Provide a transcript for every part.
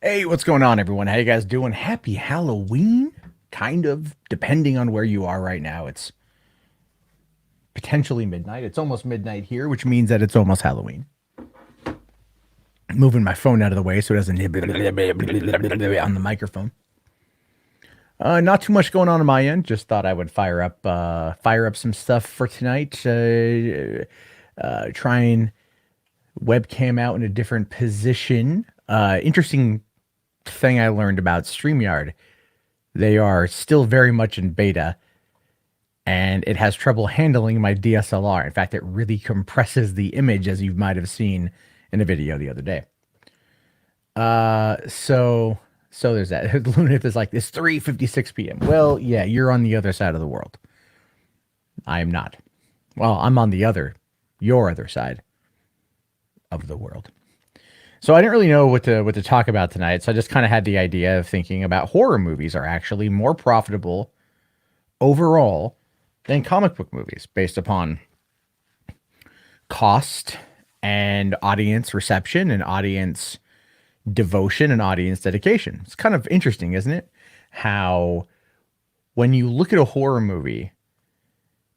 Hey, what's going on, everyone? How you guys doing? Happy Halloween? Kind of, depending on where you are right now. It's potentially midnight. It's almost midnight here, which means that it's almost Halloween. Moving my phone out of the way so it doesn't on the microphone. Not too much going on my end. Just thought I would fire up some stuff for tonight. Try and webcam out in a different position. Interesting thing I learned about StreamYard. They are still very much in beta, and it has trouble handling my DSLR. In fact, it really compresses the image, as you might have seen in a video the other day. So there's that. Lunif is like, it's 3:56 p.m. Well, yeah, you're on the other side of the world. I am not. Well, I'm on your other side of the world. So I didn't really know what to talk about tonight. So I just kind of had the idea of thinking about horror movies are actually more profitable overall than comic book movies based upon cost and audience reception and audience devotion and audience dedication. It's kind of interesting, isn't it? How when you look at a horror movie,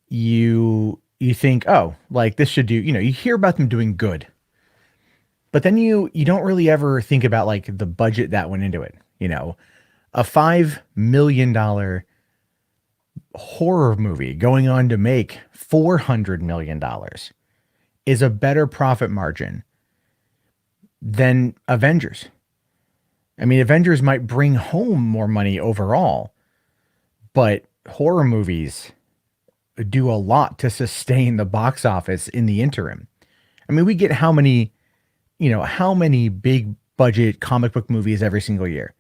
you think, oh, like this should do, you hear about them doing good. But then you don't really ever think about like the budget that went into it. A $5 million horror movie going on to make $400 million is a better profit margin than Avengers. I mean, Avengers might bring home more money overall, but horror movies do a lot to sustain the box office in the interim. I mean, we get how many big budget comic book movies every single year?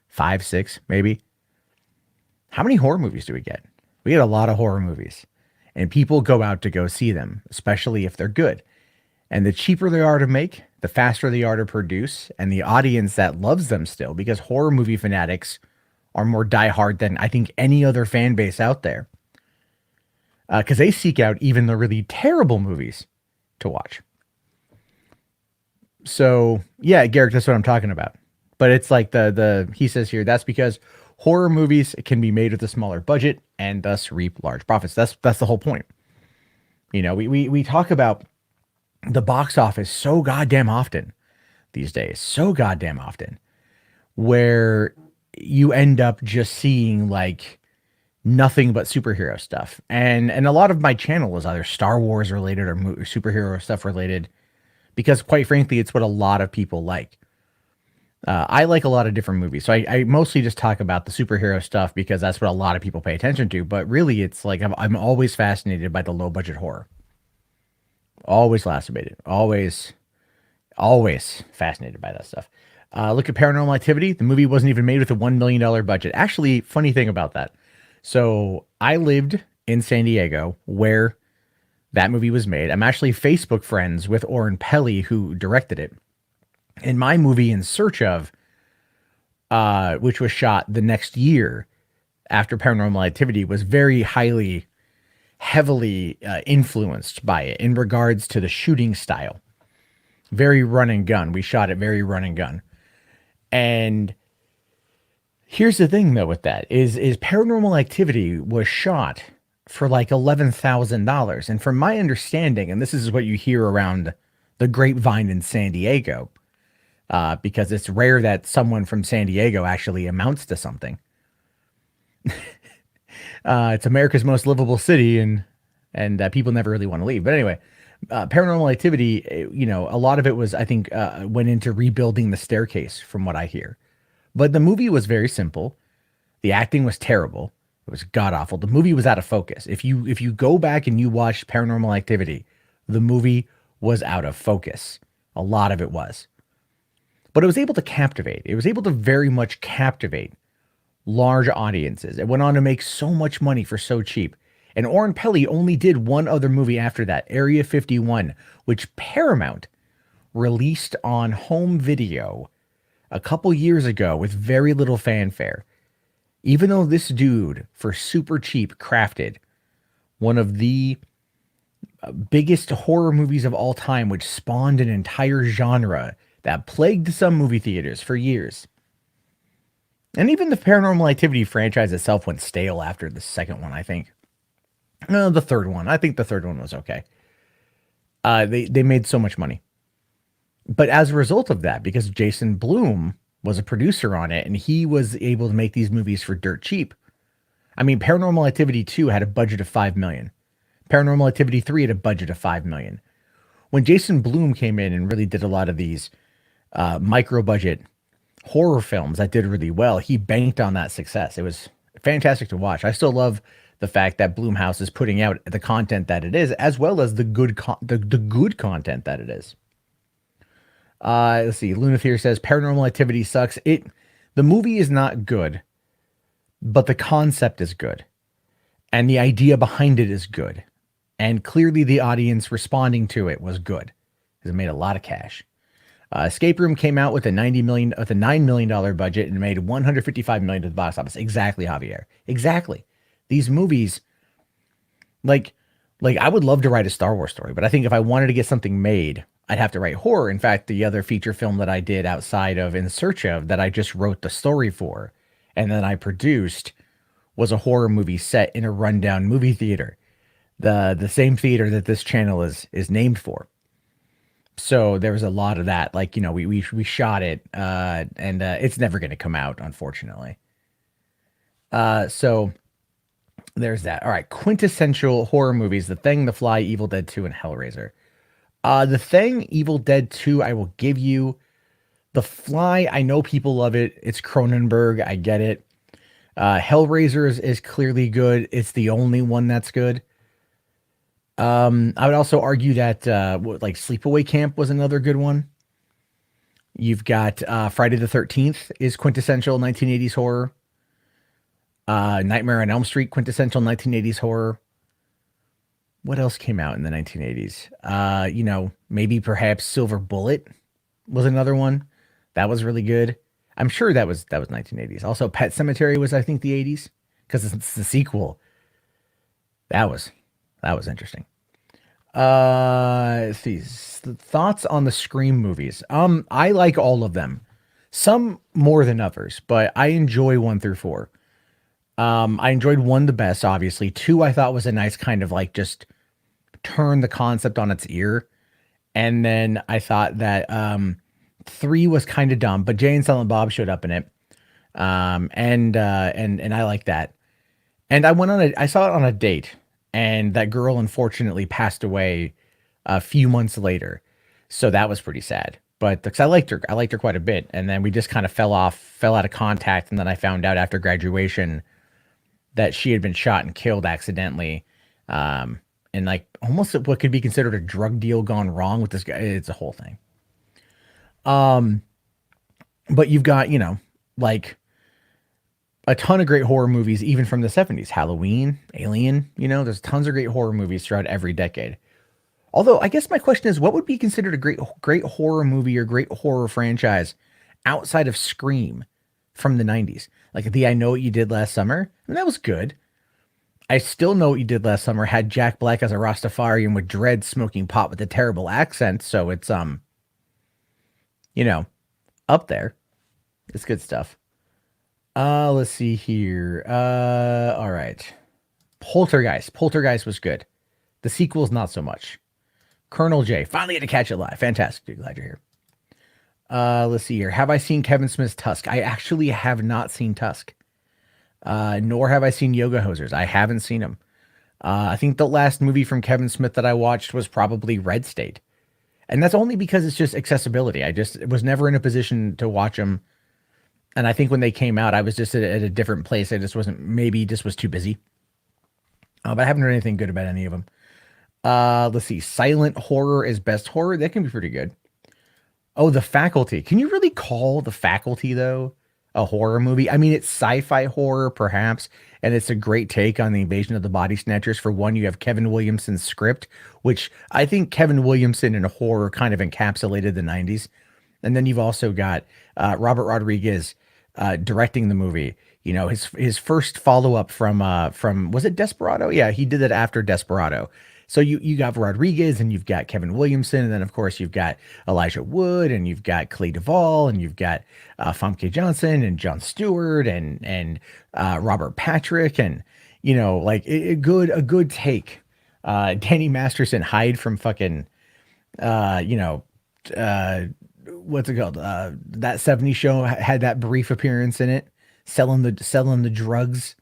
Five, six, maybe. How many horror movies do we get? We get a lot of horror movies, and people go out to go see them, especially if they're good. And the cheaper they are to make, the faster they are to produce, and the audience that loves them still, because horror movie fanatics are more diehard than I think any other fan base out there. Because they seek out even the really terrible movies to watch. So yeah, Garrick, that's what I'm talking about. But it's like the he says here that's because horror movies can be made with a smaller budget and thus reap large profits. That's the whole point. We talk about the box office so goddamn often these days, so goddamn often, where you end up just seeing like nothing but superhero stuff. And a lot of my channel is either Star Wars related or superhero stuff related because quite frankly, it's what a lot of people like. I like a lot of different movies. So I mostly just talk about the superhero stuff because that's what a lot of people pay attention to. But really, it's like I'm always fascinated by the low budget horror. Always fascinated. Always fascinated by that stuff. Look at Paranormal Activity. The movie wasn't even made with a $1 million budget. Actually, funny thing about that. So I lived in San Diego where that movie was made. I'm actually Facebook friends with Oren Peli, who directed it. And my movie In Search Of, which was shot the next year after Paranormal Activity, was very heavily influenced by it in regards to the shooting style. Very run and gun. We shot it very run and gun. And here's the thing though with that is Paranormal Activity was shot for like $11,000. And from my understanding, and this is what you hear around the grapevine in San Diego, because it's rare that someone from San Diego actually amounts to something. It's America's most livable city, and people never really want to leave. But anyway, Paranormal Activity, a lot of it was, I think, went into rebuilding the staircase, from what I hear. But the movie was very simple. The acting was terrible. It was god awful. The movie was out of focus. If you go back and you watch Paranormal Activity, the movie was out of focus. A lot of it was. But it was able to captivate. It was able to very much captivate large audiences. It went on to make so much money for so cheap. And Oren Peli only did one other movie after that, Area 51, which Paramount released on home video a couple years ago with very little fanfare. Even though this dude, for super cheap, crafted one of the biggest horror movies of all time, which spawned an entire genre that plagued some movie theaters for years. And even the Paranormal Activity franchise itself went stale after the second one, I think. No, the third one. I think the third one was okay. They made so much money. But as a result of that, because Jason Blum was a producer on it and he was able to make these movies for dirt cheap. I mean, Paranormal Activity 2 had a budget of 5 million. Paranormal Activity 3 had a budget of 5 million. When Jason Blum came in and really did a lot of these micro budget horror films that did really well, he banked on that success. It was fantastic to watch. I still love the fact that Blumhouse is putting out the content that it is, as well as the good the good content that it is. Let's see. Lunatheer says Paranormal Activity sucks. The movie is not good, but the concept is good, and the idea behind it is good, and clearly the audience responding to it was good because it made a lot of cash. Escape Room came out with a $9 million budget and made $155 million to the box office. Exactly, Javier. Exactly. These movies, like I would love to write a Star Wars story, but I think if I wanted to get something made, I'd have to write horror. In fact, the other feature film that I did outside of In Search of that I just wrote the story for and then I produced was a horror movie set in a rundown movie theater, the same theater that this channel is named for. So there was a lot of that. Like, you know, we shot it, and it's never going to come out, unfortunately. So there's that. All right, quintessential horror movies: The Thing, The Fly, Evil Dead 2, and Hellraiser. The Thing, Evil Dead 2, I will give you. The Fly, I know people love it. It's Cronenberg. I get it. Hellraiser is clearly good. It's the only one that's good. I would also argue that like Sleepaway Camp was another good one. You've got Friday the 13th is quintessential 1980s horror. Nightmare on Elm Street, quintessential 1980s horror. What else came out in the 1980s? You know, maybe perhaps Silver Bullet was another one. That was really good. I'm sure that was 1980s. Also, Pet Sematary was, I think, the 80s because it's the sequel. That was interesting. Let's see. Thoughts on the Scream movies. I like all of them. Some more than others, but I enjoy 1 through 4. I enjoyed 1 the best, obviously. 2 I thought was a nice kind of like just turn the concept on its ear. And then I thought that 3 was kind of dumb, but Jay and Silent Bob showed up in it. And I like that. And I saw it on a date, and that girl unfortunately passed away a few months later. So that was pretty sad. But because I liked her quite a bit. And then we just kind of fell out of contact. And then I found out after graduation that she had been shot and killed accidentally. And like almost what could be considered a drug deal gone wrong with this guy. It's a whole thing. But you've got, you know, like a ton of great horror movies, even from the 70s, Halloween, Alien, you know, there's tons of great horror movies throughout every decade. Although I guess my question is, what would be considered a great horror movie or great horror franchise outside of Scream from the 90s? Like the I Know What You Did Last Summer. And that was good. I Still Know What You Did Last Summer had Jack Black as a Rastafarian with dread smoking pot with a terrible accent. So it's, you know, up there. It's good stuff. Let's see here. All right. Poltergeist was good. The sequel's not so much. Colonel J, finally had to catch it live. Fantastic, dude. Glad you're here. Let's see here. Have I seen Kevin Smith's Tusk? I actually have not seen Tusk. Nor have I seen Yoga Hosers. I haven't seen them. I think the last movie from Kevin Smith that I watched was probably Red State. And that's only because it's just accessibility. I just was never in a position to watch them. And I think when they came out, I was just at a different place. I just wasn't, maybe just was too busy. But I haven't heard anything good about any of them. Let's see. Silent horror is best horror. That can be pretty good. Oh, The Faculty. Can you really call The Faculty, though, a horror movie? I mean, it's sci-fi horror, perhaps, and it's a great take on the Invasion of the Body Snatchers. For one, you have Kevin Williamson's script, which I think Kevin Williamson in horror kind of encapsulated the 90s. And then you've also got Robert Rodriguez directing the movie. You know, his first follow-up from was it Desperado? Yeah, he did it after Desperado. So you got Rodriguez and you've got Kevin Williamson, and then of course you've got Elijah Wood and you've got Clay Duvall and you've got Famke Johnson and Jon Stewart and Robert Patrick and like a good take. Danny Masterson hide from fucking uh, you know, uh, what's it called? That 70s show had that brief appearance in it, selling the drugs.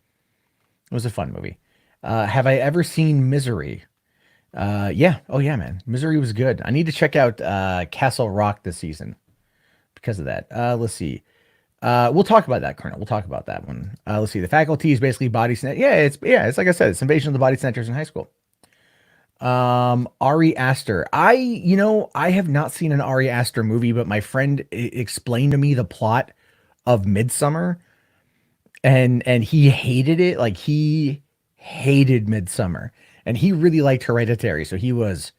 It was a fun movie. Have I ever seen Misery? Yeah. Oh yeah, man. Misery was good. I need to check out Castle Rock this season because of that. Let's see. We'll talk about that, Colonel. We'll talk about that one. Let's see. The faculty is basically body snatch. Yeah, it's like I said, it's invasion of the body snatchers in high school. Ari Aster. I have not seen an Ari Aster movie, but my friend explained to me the plot of Midsummer, and he hated it. Like he hated Midsummer, and he really liked Hereditary. So he was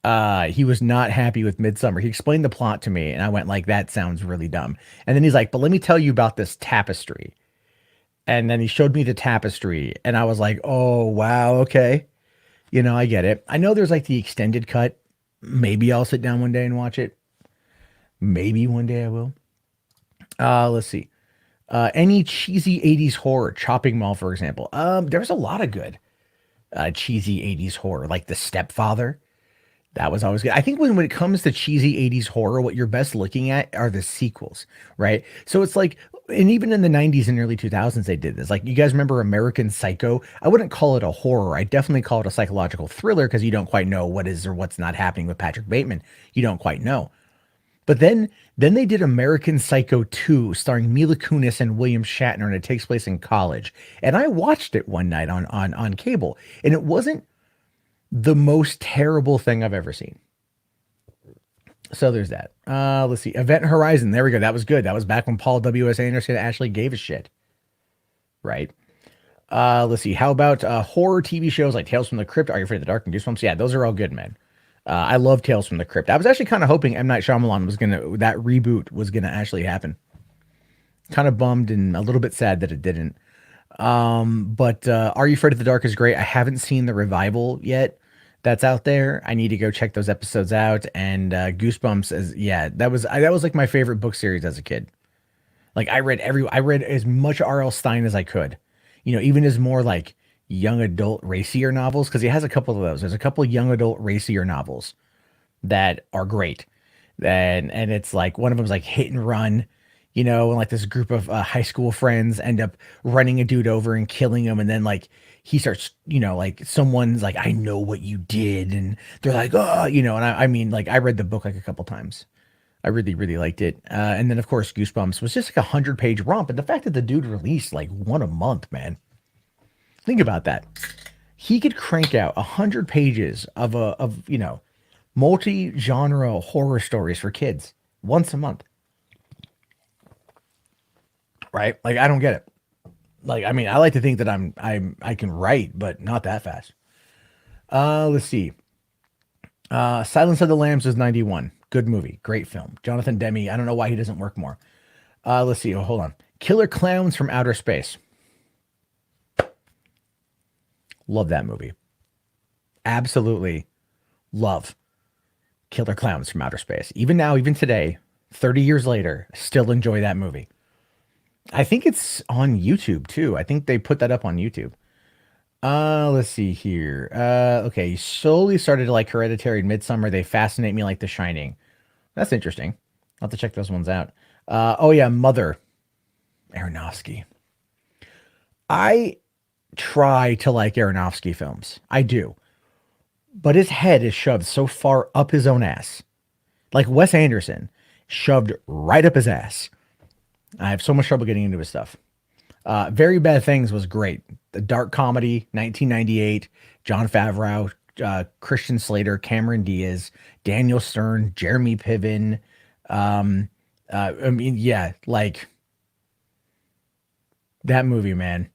not happy with Midsummer. He explained the plot to me, and I went like, "That sounds really dumb." And then he's like, "But let me tell you about this tapestry." And then he showed me the tapestry, and I was like, "Oh wow, okay." I get it. I know there's like the extended cut. Maybe I'll sit down one day and watch it. Maybe one day I will. Let's see. Any cheesy 80s horror, Chopping Mall, for example. There's a lot of good cheesy 80s horror, like The Stepfather. That was always good. I think when it comes to cheesy 80s horror, what you're best looking at are the sequels, right? So it's like, and even in the 90s and early 2000s, they did this. Like, you guys remember American Psycho? I wouldn't call it a horror. I definitely call it a psychological thriller because you don't quite know what is or what's not happening with Patrick Bateman. You don't quite know. But then they did American Psycho 2 starring Mila Kunis and William Shatner, and it takes place in college. And I watched it one night on cable, and it wasn't the most terrible thing I've ever seen. So there's that. Let's see. Event Horizon. There we go. That was good. That was back when Paul W.S. Anderson actually gave a shit. Right. Let's see. How about horror TV shows like Tales from the Crypt, Are You Afraid of the Dark, and Goosebumps? Yeah, those are all good, man. I love Tales from the Crypt. I was actually kind of hoping M. Night Shyamalan that reboot was gonna actually happen. Kind of bummed and a little bit sad that it didn't. But Are You Afraid of the Dark is great. I haven't seen the revival yet that's out there. I need to go check those episodes out. And Goosebumps is, yeah, that was like my favorite book series as a kid. Like I read as much R.L. Stine as I could. Even his more like young adult racier novels, because he has a couple of those. There's a couple of young adult racier novels that are great. And it's like one of them's like Hit and Run, and like this group of high school friends end up running a dude over and killing him, and then like he starts, like someone's like, "I know what you did," and they're like, "Oh," and I mean, like I read the book like a couple times. I really, really liked it. And then of course Goosebumps was just like 100-page romp, and the fact that the dude released like one a month, man. Think about that. He could crank out 100 pages of multi-genre horror stories for kids once a month. Right? Like I don't get it. Like I mean, I like to think that I can write, but not that fast. Let's see. Silence of the Lambs was 91. Good movie, great film. Jonathan Demme. I don't know why he doesn't work more. Let's see. Oh, hold on. Killer Clowns from Outer Space. Love that movie. Absolutely love Killer Clowns from Outer Space. Even now, even today, 30 years later, still enjoy that movie. I think it's on YouTube too. I think they put that up on YouTube. Let's see here. Okay, slowly started to like Hereditary and Midsummer. They fascinate me like The Shining. That's interesting. I'll have to check those ones out. Oh yeah, Mother. Aronofsky. I try to like Aronofsky films. I do. But his head is shoved so far up his own ass. Like Wes Anderson, shoved right up his ass. I have so much trouble getting into his stuff. Very Bad Things was great. The dark comedy, 1998, Jon Favreau, Christian Slater, Cameron Diaz, Daniel Stern, Jeremy Piven. I mean, yeah, like that movie, man.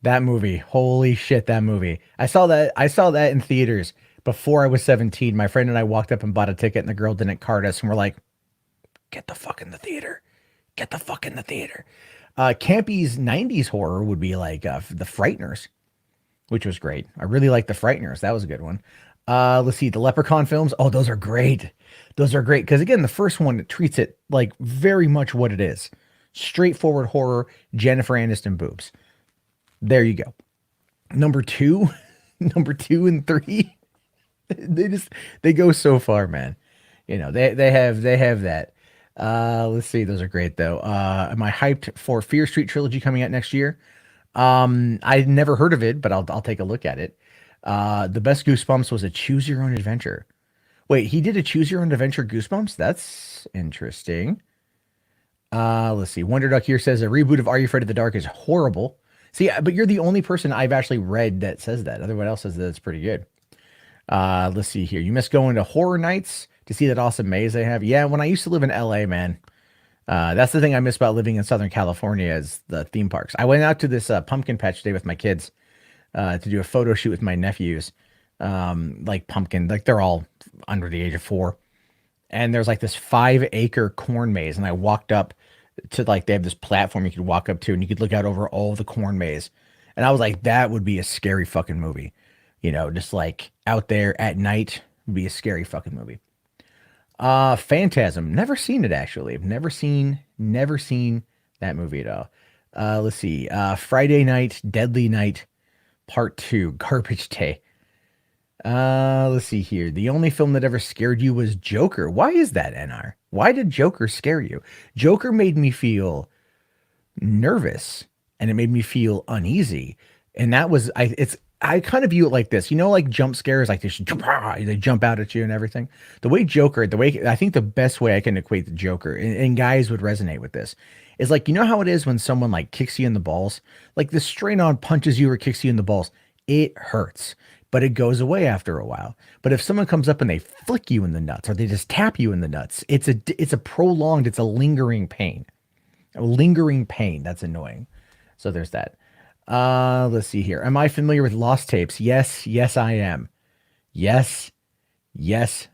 That movie. Holy shit, that movie. I saw that in theaters before I was 17. My friend and I walked up and bought a ticket, and the girl didn't card us, and we're like, get the fuck in the theater. Get the fuck in the theater. Campy's 90s horror would be like The Frighteners. which was great. I really liked The Frighteners. That was a good one. Let's see, the Leprechaun films. Oh, those are great. Those are great because again, the first one treats it like very much what it is. Straightforward horror, Jennifer Aniston boobs. There you go. Number two, number two and three, they just they go so far, man. They have that. Let's see, those are great though. Am I hyped for Fear Street trilogy coming out next year? I'd never heard of it, but I'll take a look at it. The best Goosebumps was a choose your own adventure. Wait, he did a choose your own adventure Goosebumps? That's interesting. Let's see. Wonder Duck here says a reboot of Are You Afraid of the Dark is horrible. See, but you're the only person I've actually read that says that. Everyone else says that it's pretty good. Let's see here. You miss going to horror nights to see that awesome maze they have. Yeah, when I used to live in LA, man. That's the thing I miss about living in Southern California is the theme parks. I went out to this pumpkin patch day with my kids to do a photo shoot with my nephews. Like pumpkin, like they're all under the age of 4. And there's like this 5-acre corn maze. And I walked up to like, they have this platform you could walk up to and you could look out over all the corn maze. And I was like, that would be a scary fucking movie. Just like out there at night would be a scary fucking movie. Phantasm. Never seen it actually. I've never seen that movie at all. Let's see. Friday Night, Deadly Night, Part 2, Garbage Day. Let's see here. The only film that ever scared you was Joker. Why is that, NR? Why did Joker scare you? Joker made me feel nervous and it made me feel uneasy. And that was I kind of view it like this, like jump scares, like they jump out at you and everything. The way I think the best way I can equate the Joker, and guys would resonate with this, is like, how it is when someone like kicks you in the balls, like the straight on punches you or kicks you in the balls, it hurts, but it goes away after a while. But if someone comes up and they flick you in the nuts or they just tap you in the nuts, it's a lingering pain, that's annoying. So there's that. Let's see here. Am I familiar with Lost Tapes? Yes, I am. Yes,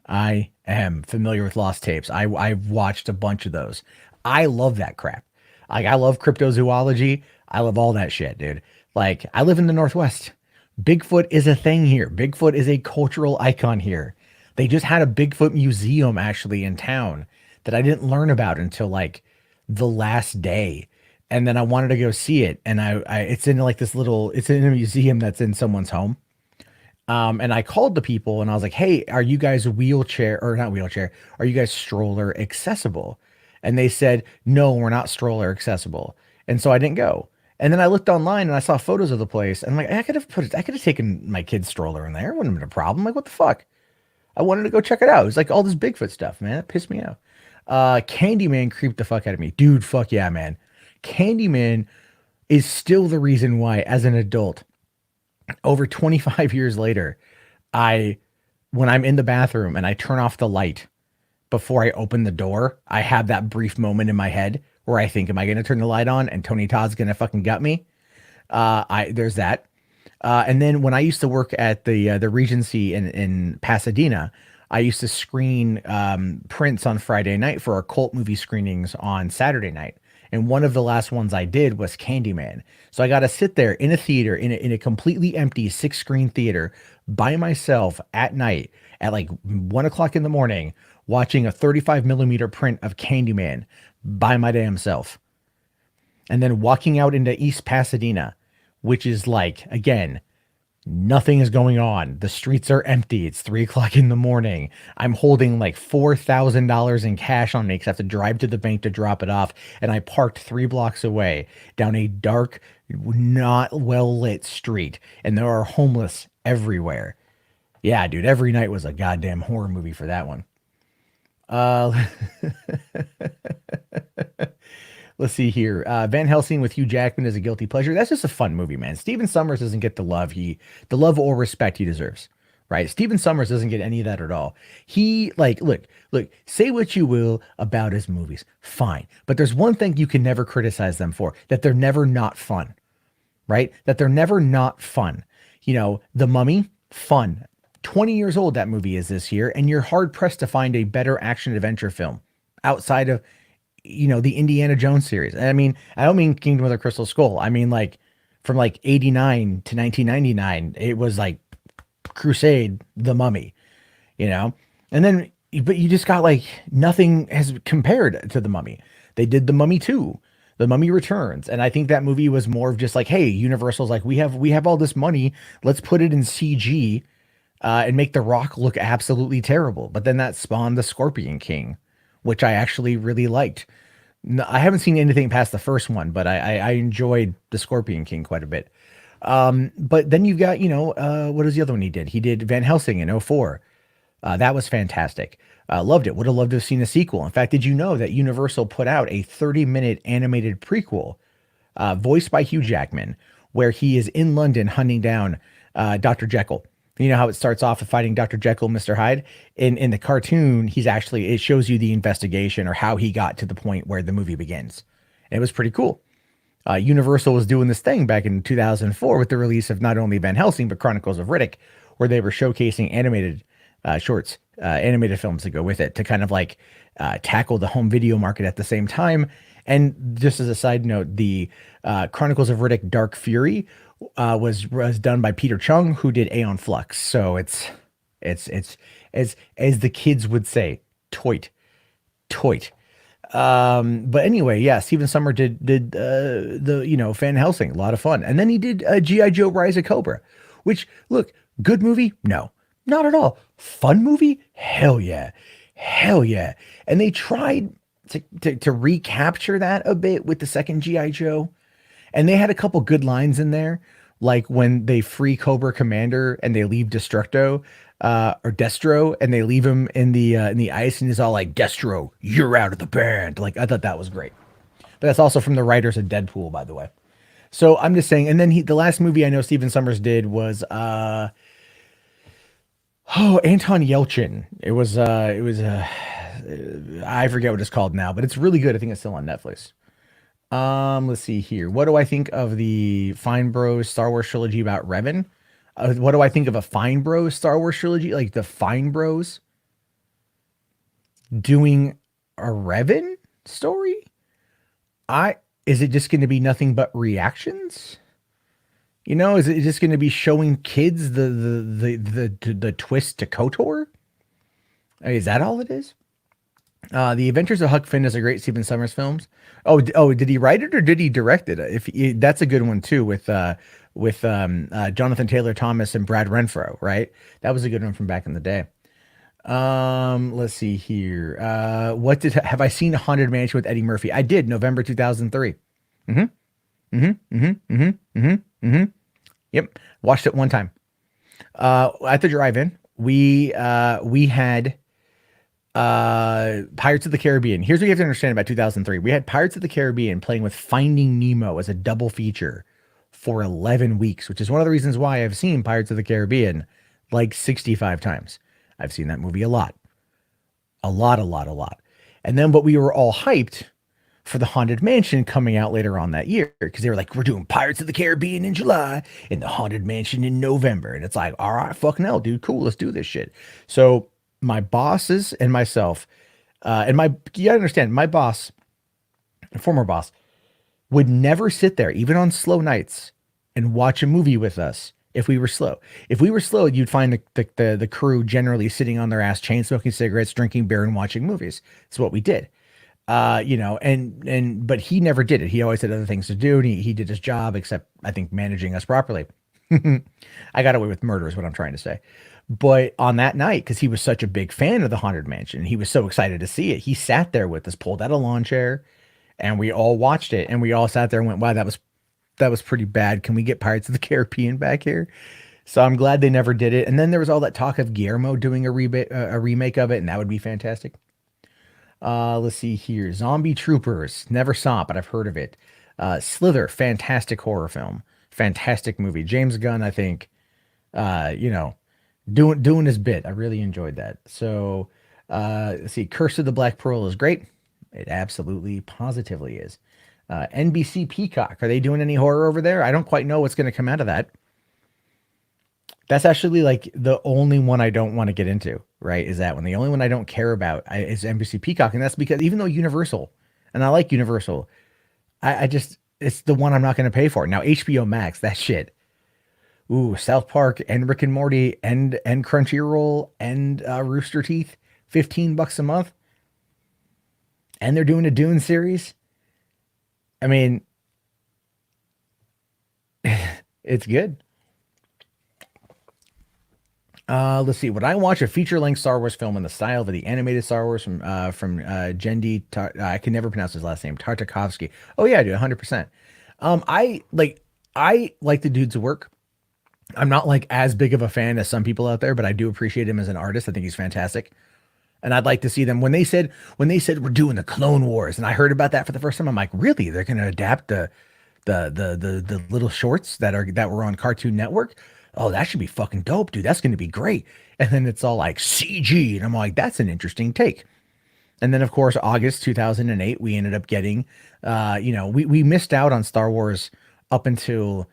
I am familiar with Lost Tapes. I've watched a bunch of those. I love that crap. Like I love cryptozoology. I love all that shit, dude. Like I live in the Northwest. Bigfoot is a thing here. Bigfoot is a cultural icon here. They just had a Bigfoot museum actually in town that I didn't learn about until like the last day. And then I wanted to go see it. And it's in like it's in a museum that's in someone's home. And I called the people and I was like, hey, are you guys wheelchair or not wheelchair? Are you guys stroller accessible? And they said, no, we're not stroller accessible. And so I didn't go. And then I looked online and I saw photos of the place. And I'm like, I could have taken my kid's stroller in there. It wouldn't have been a problem. Like, what the fuck? I wanted to go check it out. It was like all this Bigfoot stuff, man. It pissed me off. Candyman creeped the fuck out of me. Dude, fuck yeah, man. Candyman is still the reason why, as an adult, over 25 years later, when I'm in the bathroom and I turn off the light before I open the door, I have that brief moment in my head where I think, am I going to turn the light on and Tony Todd's going to fucking gut me? There's that. And then when I used to work at the Regency in Pasadena, I used to screen prints on Friday night for our cult movie screenings on Saturday night. And one of the last ones I did was Candyman. So I got to sit there in a theater, in a completely empty 6-screen theater by myself at night at like 1 o'clock in the morning, watching a 35 millimeter print of Candyman by my damn self. And then walking out into East Pasadena, which is like, again, nothing is going on. The streets are empty. It's 3 o'clock in the morning. I'm holding like $4,000 in cash on me because I have to drive to the bank to drop it off. And I parked 3 blocks away down a dark, not well lit street. And there are homeless everywhere. Yeah, dude, every night was a goddamn horror movie for that one. Uh, Let's see here. Van Helsing with Hugh Jackman is a guilty pleasure. That's just a fun movie, man. Stephen Summers doesn't get the love or respect he deserves, right? Stephen Summers doesn't get any of that at all. He look, say what you will about his movies, fine. But there's one thing you can never criticize them for, that they're never not fun, right? That they're never not fun. The Mummy, fun. 20 years old that movie is this year, and you're hard pressed to find a better action adventure film outside of the Indiana Jones series. And I mean, I don't mean Kingdom of the Crystal Skull. I mean like from like 89 to 1999. It was like Crusade, The Mummy, you know? And then, but you just got like nothing has compared to The Mummy. They did The Mummy 2, The Mummy Returns. And I think that movie was more of just like, hey, Universal's like, we have all this money. Let's put it in CG and make The Rock look absolutely terrible. But then that spawned The Scorpion King, which I actually really liked. I haven't seen anything past the first one, but I enjoyed The Scorpion King quite a bit. But then you've got, what was the other one he did? He did Van Helsing in '04. That was fantastic. Loved it. Would have loved to have seen a sequel. In fact, did you know that Universal put out a 30-minute animated prequel voiced by Hugh Jackman, where he is in London hunting down Dr. Jekyll? You know how it starts off with fighting Dr. Jekyll, Mr. Hyde? In the cartoon, it shows you the investigation or how he got to the point where the movie begins. And it was pretty cool. Universal was doing this thing back in 2004 with the release of not only Van Helsing, but Chronicles of Riddick, where they were showcasing animated shorts, animated films to go with it to kind of like tackle the home video market at the same time. And just as a side note, the Chronicles of Riddick Dark Fury was done by Peter Chung, who did Aeon Flux. So it's as the kids would say, toit, toit. But anyway, yeah, Steven Sommer did the Van Helsing, a lot of fun, and then he did GI Joe: Rise of Cobra, which, look, good movie? No, not at all. Fun movie? Hell yeah, hell yeah. And they tried to recapture that a bit with the second GI Joe, and they had a couple good lines in there, like when they free Cobra Commander and they leave Destructo, or Destro, and they leave him in the ice, and he's all like, "Destro, you're out of the band." Like, I thought that was great. But that's also from the writers of Deadpool, by the way. So I'm just saying. And then the last movie I know Steven Summers did was Anton Yelchin. I forget what it's called now, but it's really good. I think it's still on Netflix. Let's see here. What do I think of the Fine Bros Star Wars trilogy about Revan? What do I think of a Fine Bros Star Wars trilogy? Like the Fine Bros doing a Revan story? Is it just going to be nothing but reactions? Is it just going to be showing kids the twist to KOTOR? Is that all it is? The Adventures of Huck Finn is a great Steven Summers films. Oh, did he write it or did he direct it? That's a good one too, with Jonathan Taylor Thomas and Brad Renfro, right? That was a good one from back in the day. Let's see here. Have I seen Haunted Mansion with Eddie Murphy? I did, November 2003. Yep, watched it one time. At the drive-in, we had Pirates of the Caribbean. Here's what you have to understand about 2003. We had Pirates of the Caribbean playing with Finding Nemo as a double feature for 11 weeks, which is one of the reasons why I've seen Pirates of the Caribbean like 65 times. I've seen that movie a lot. A lot. And then, but we were all hyped for the Haunted Mansion coming out later on that year, because they were like, we're doing Pirates of the Caribbean in July and the Haunted Mansion in November. And it's like, all right, fucking hell, dude, cool, let's do this shit. So my bosses and myself, you gotta understand, my boss, former boss, would never sit there, even on slow nights, and watch a movie with us if we were slow. If we were slow, you'd find the crew generally sitting on their ass, chain smoking cigarettes, drinking beer, and watching movies. That's what we did. But he never did it. He always had other things to do, and he did his job, except I think managing us properly. I got away with murder is what I'm trying to say. But on that night, because he was such a big fan of the Haunted Mansion, he was so excited to see it. He sat there with us, pulled out a lawn chair, and we all watched it. And we all sat there and went, wow, that was pretty bad. Can we get Pirates of the Caribbean back here? So I'm glad they never did it. And then there was all that talk of Guillermo doing a remake of it, and that would be fantastic. Let's see here. Zombie Troopers. Never saw it, but I've heard of it. Slither, fantastic horror film. Fantastic movie. James Gunn, I think, doing his bit. I really enjoyed that. So, let's see. Curse of the Black Pearl is great. It absolutely, positively is. NBC Peacock. Are they doing any horror over there? I don't quite know what's going to come out of that. That's actually like the only one I don't want to get into, right? Is that one. The only one I don't care about is NBC Peacock. And that's because even though Universal, and I like Universal, I just, it's the one I'm not going to pay for. Now HBO Max, that shit. Ooh, South Park and Rick and Morty and Crunchyroll and Rooster Teeth, $15 a month, and they're doing a Dune series. I mean, it's good. Let's see. Would I watch a feature-length Star Wars film in the style of the animated Star Wars from Jendi? I can never pronounce his last name. Tartakovsky. Oh yeah, dude, 100%. I like the dude's work. I'm not like as big of a fan as some people out there, but I do appreciate him as an artist. I think he's fantastic. And I'd like to see them when they said we're doing the Clone Wars, and I heard about that for the first time. I'm like, really? They're going to adapt the little shorts that were on Cartoon Network? Oh, that should be fucking dope, dude. That's going to be great. And then it's all like CG, and I'm like, that's an interesting take. And then of course, August 2008, we ended up getting, we missed out on Star Wars up until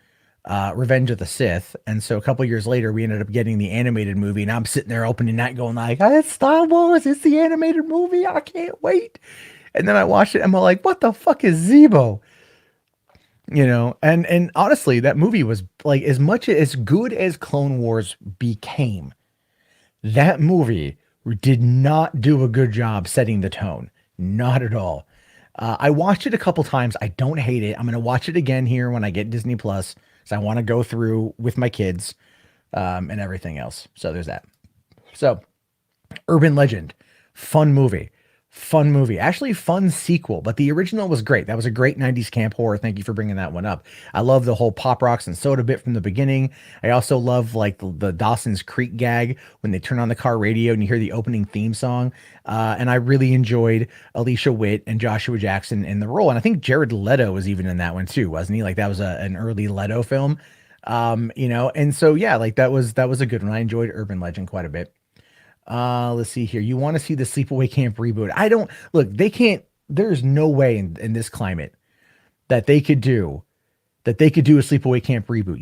Revenge of the Sith, and so a couple years later, we ended up getting the animated movie, and I'm sitting there opening that, going like, "Ah, it's Star Wars, it's the animated movie, I can't wait." And then I watched it, and I'm like, "What the fuck is Zebo?" And honestly, that movie was like as much as good as Clone Wars became. That movie did not do a good job setting the tone, not at all. I watched it a couple times. I don't hate it. I'm gonna watch it again here when I get Disney Plus, because I want to go through with my kids and everything else. So there's that. So Urban Legend, fun movie. Fun movie. Actually, fun sequel, but the original was great. That was a great 90s camp horror. Thank you for bringing that one up. I love the whole Pop Rocks and Soda bit from the beginning. I also love like the Dawson's Creek gag when they turn on the car radio and you hear the opening theme song. And I really enjoyed Alicia Witt and Joshua Jackson in the role. And I think Jared Leto was even in that one too, wasn't he? Like that was an early Leto film. And so yeah, like that was a good one. I enjoyed Urban Legend quite a bit. Let's see here. You want to see the Sleepaway Camp reboot? I don't look, they can't, there's no way in this climate that they could do a Sleepaway Camp reboot.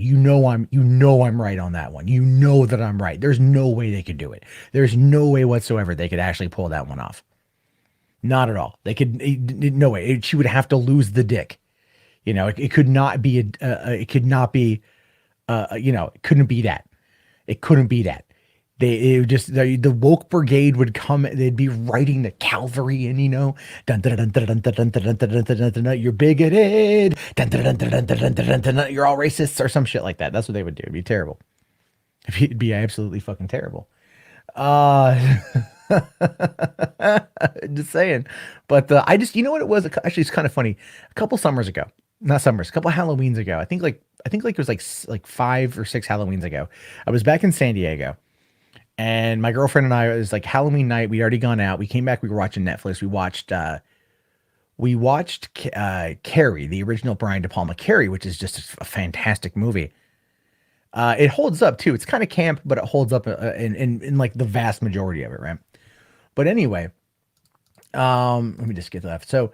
I'm right on that one. You know that I'm right. There's no way they could do it. There's no way whatsoever they could actually pull that one off. Not at all. No way. She would have to lose the dick. It could not be it could not be, it couldn't be that. It couldn't be that. The woke brigade would come. They'd be writing the cavalry, and dun, dun, dun, dun, dun, dun, dun, dun, dun, dun, dun, dun, you're bigoted. Dun, dun, dun, dun, dun, dun, dun, dun, dun, you're all racists or some shit like that. That's what they would do. It'd be terrible. It'd be absolutely fucking terrible. Uh, just saying. But I just, you know what it was? Actually, it's kind of funny. A couple summers ago, not summers, a couple Halloweens ago. I think it was like 5 or 6 Halloweens ago. I was back in San Diego. And my girlfriend and I, it was like Halloween night. We'd already gone out. We came back. We were watching Netflix. We watched Carrie, the original Brian De Palma Carrie, which is just a fantastic movie. It holds up too. It's kind of camp, but it holds up in like the vast majority of it, right? But anyway, let me just get that. So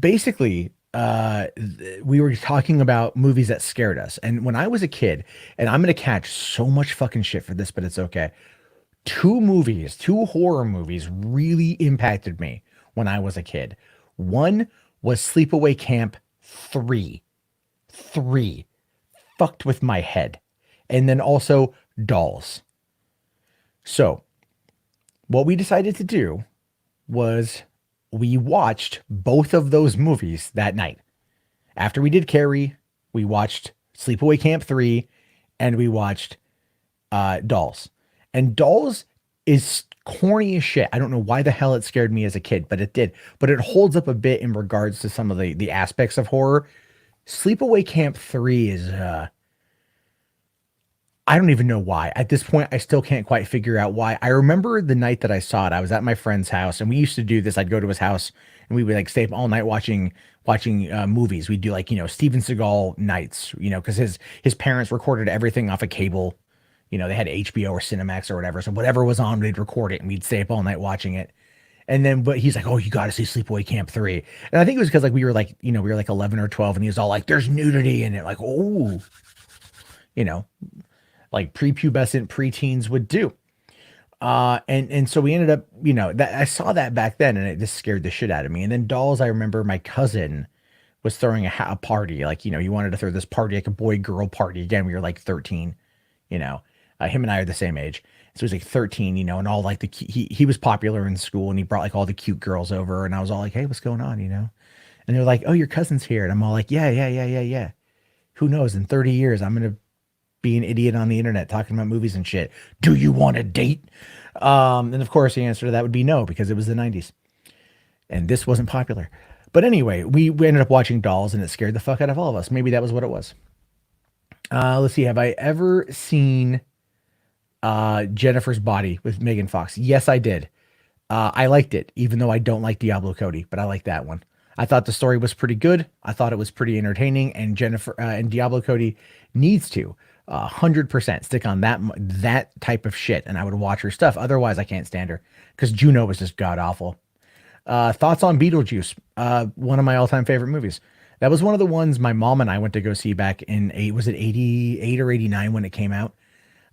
basically, we were talking about movies that scared us. And when I was a kid, and I'm gonna catch so much fucking shit for this, but it's okay. Two horror movies really impacted me when I was a kid. One was Sleepaway Camp 3. 3 fucked with my head. And then also Dolls. So, what we decided to do was we watched both of those movies that night. After we did Carrie, we watched Sleepaway Camp 3 and we watched Dolls. And Dolls is corny as shit. I don't know why the hell it scared me as a kid, but it did. But it holds up a bit in regards to some of the aspects of horror. Sleepaway Camp 3 is I don't even know why. At this point, I still can't quite figure out why. I remember the night that I saw it, I was at my friend's house, and we used to do this. I'd go to his house, and we would like stay up all night watching movies. We'd do like Steven Seagal nights, because his parents recorded everything off of cable. They had HBO or Cinemax or whatever, so whatever was on, they'd record it, and we'd stay up all night watching it. And then, but he's like, "Oh, you got to see Sleepaway Camp 3." And I think it was because like we were like 11 or 12, and he was all like, "There's nudity in it," like, oh, you know. Like prepubescent preteens would do. And so we ended up, that I saw that back then and it just scared the shit out of me. And then Dolls, I remember my cousin was throwing a party. Like, he wanted to throw this party, like a boy girl party. Again, we were like 13, you know. Him and I are the same age. So he was like 13, and all like he was popular in school, and he brought like all the cute girls over, and I was all like, "Hey, what's going on?" And they're like, "Oh, your cousin's here." And I'm all like, "Yeah, yeah, yeah, yeah, yeah. Who knows? In 30 years, I'm gonna be an idiot on the internet talking about movies and shit. Do you want to date?" And of course, the answer to that would be no, because it was the 90s and this wasn't popular. But anyway, we ended up watching Dolls, and it scared the fuck out of all of us. Maybe that was what it was. Let's see. Have I ever seen Jennifer's Body with Megan Fox? Yes, I did. I liked it, even though I don't like Diablo Cody, but I like that one. I thought the story was pretty good. I thought it was pretty entertaining, and Jennifer and Diablo Cody needs to 100% stick on that type of shit, and I would watch her stuff. Otherwise, I can't stand her because Juno was just god awful. Thoughts on Beetlejuice? One of my all-time favorite movies. That was one of the ones my mom and I went to go see back in was it 88 or 89 when it came out?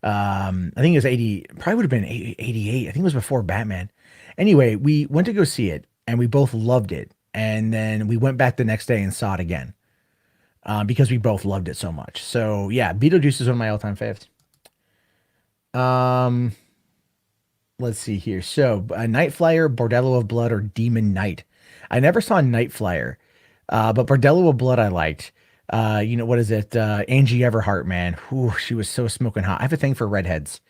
I think it was 80, probably would have been 88. I think it was before Batman. Anyway, we went to go see it and we both loved it. And then we went back the next day and saw it again because we both loved it so much. So yeah, Beetlejuice is one of my all-time faves. Um, let's see here. So, Night Flyer, Bordello of Blood, or Demon Knight. I never saw Night Flyer, but Bordello of Blood I liked. What is it? Angie Everhart, man. Whew, she was so smoking hot. I have a thing for redheads.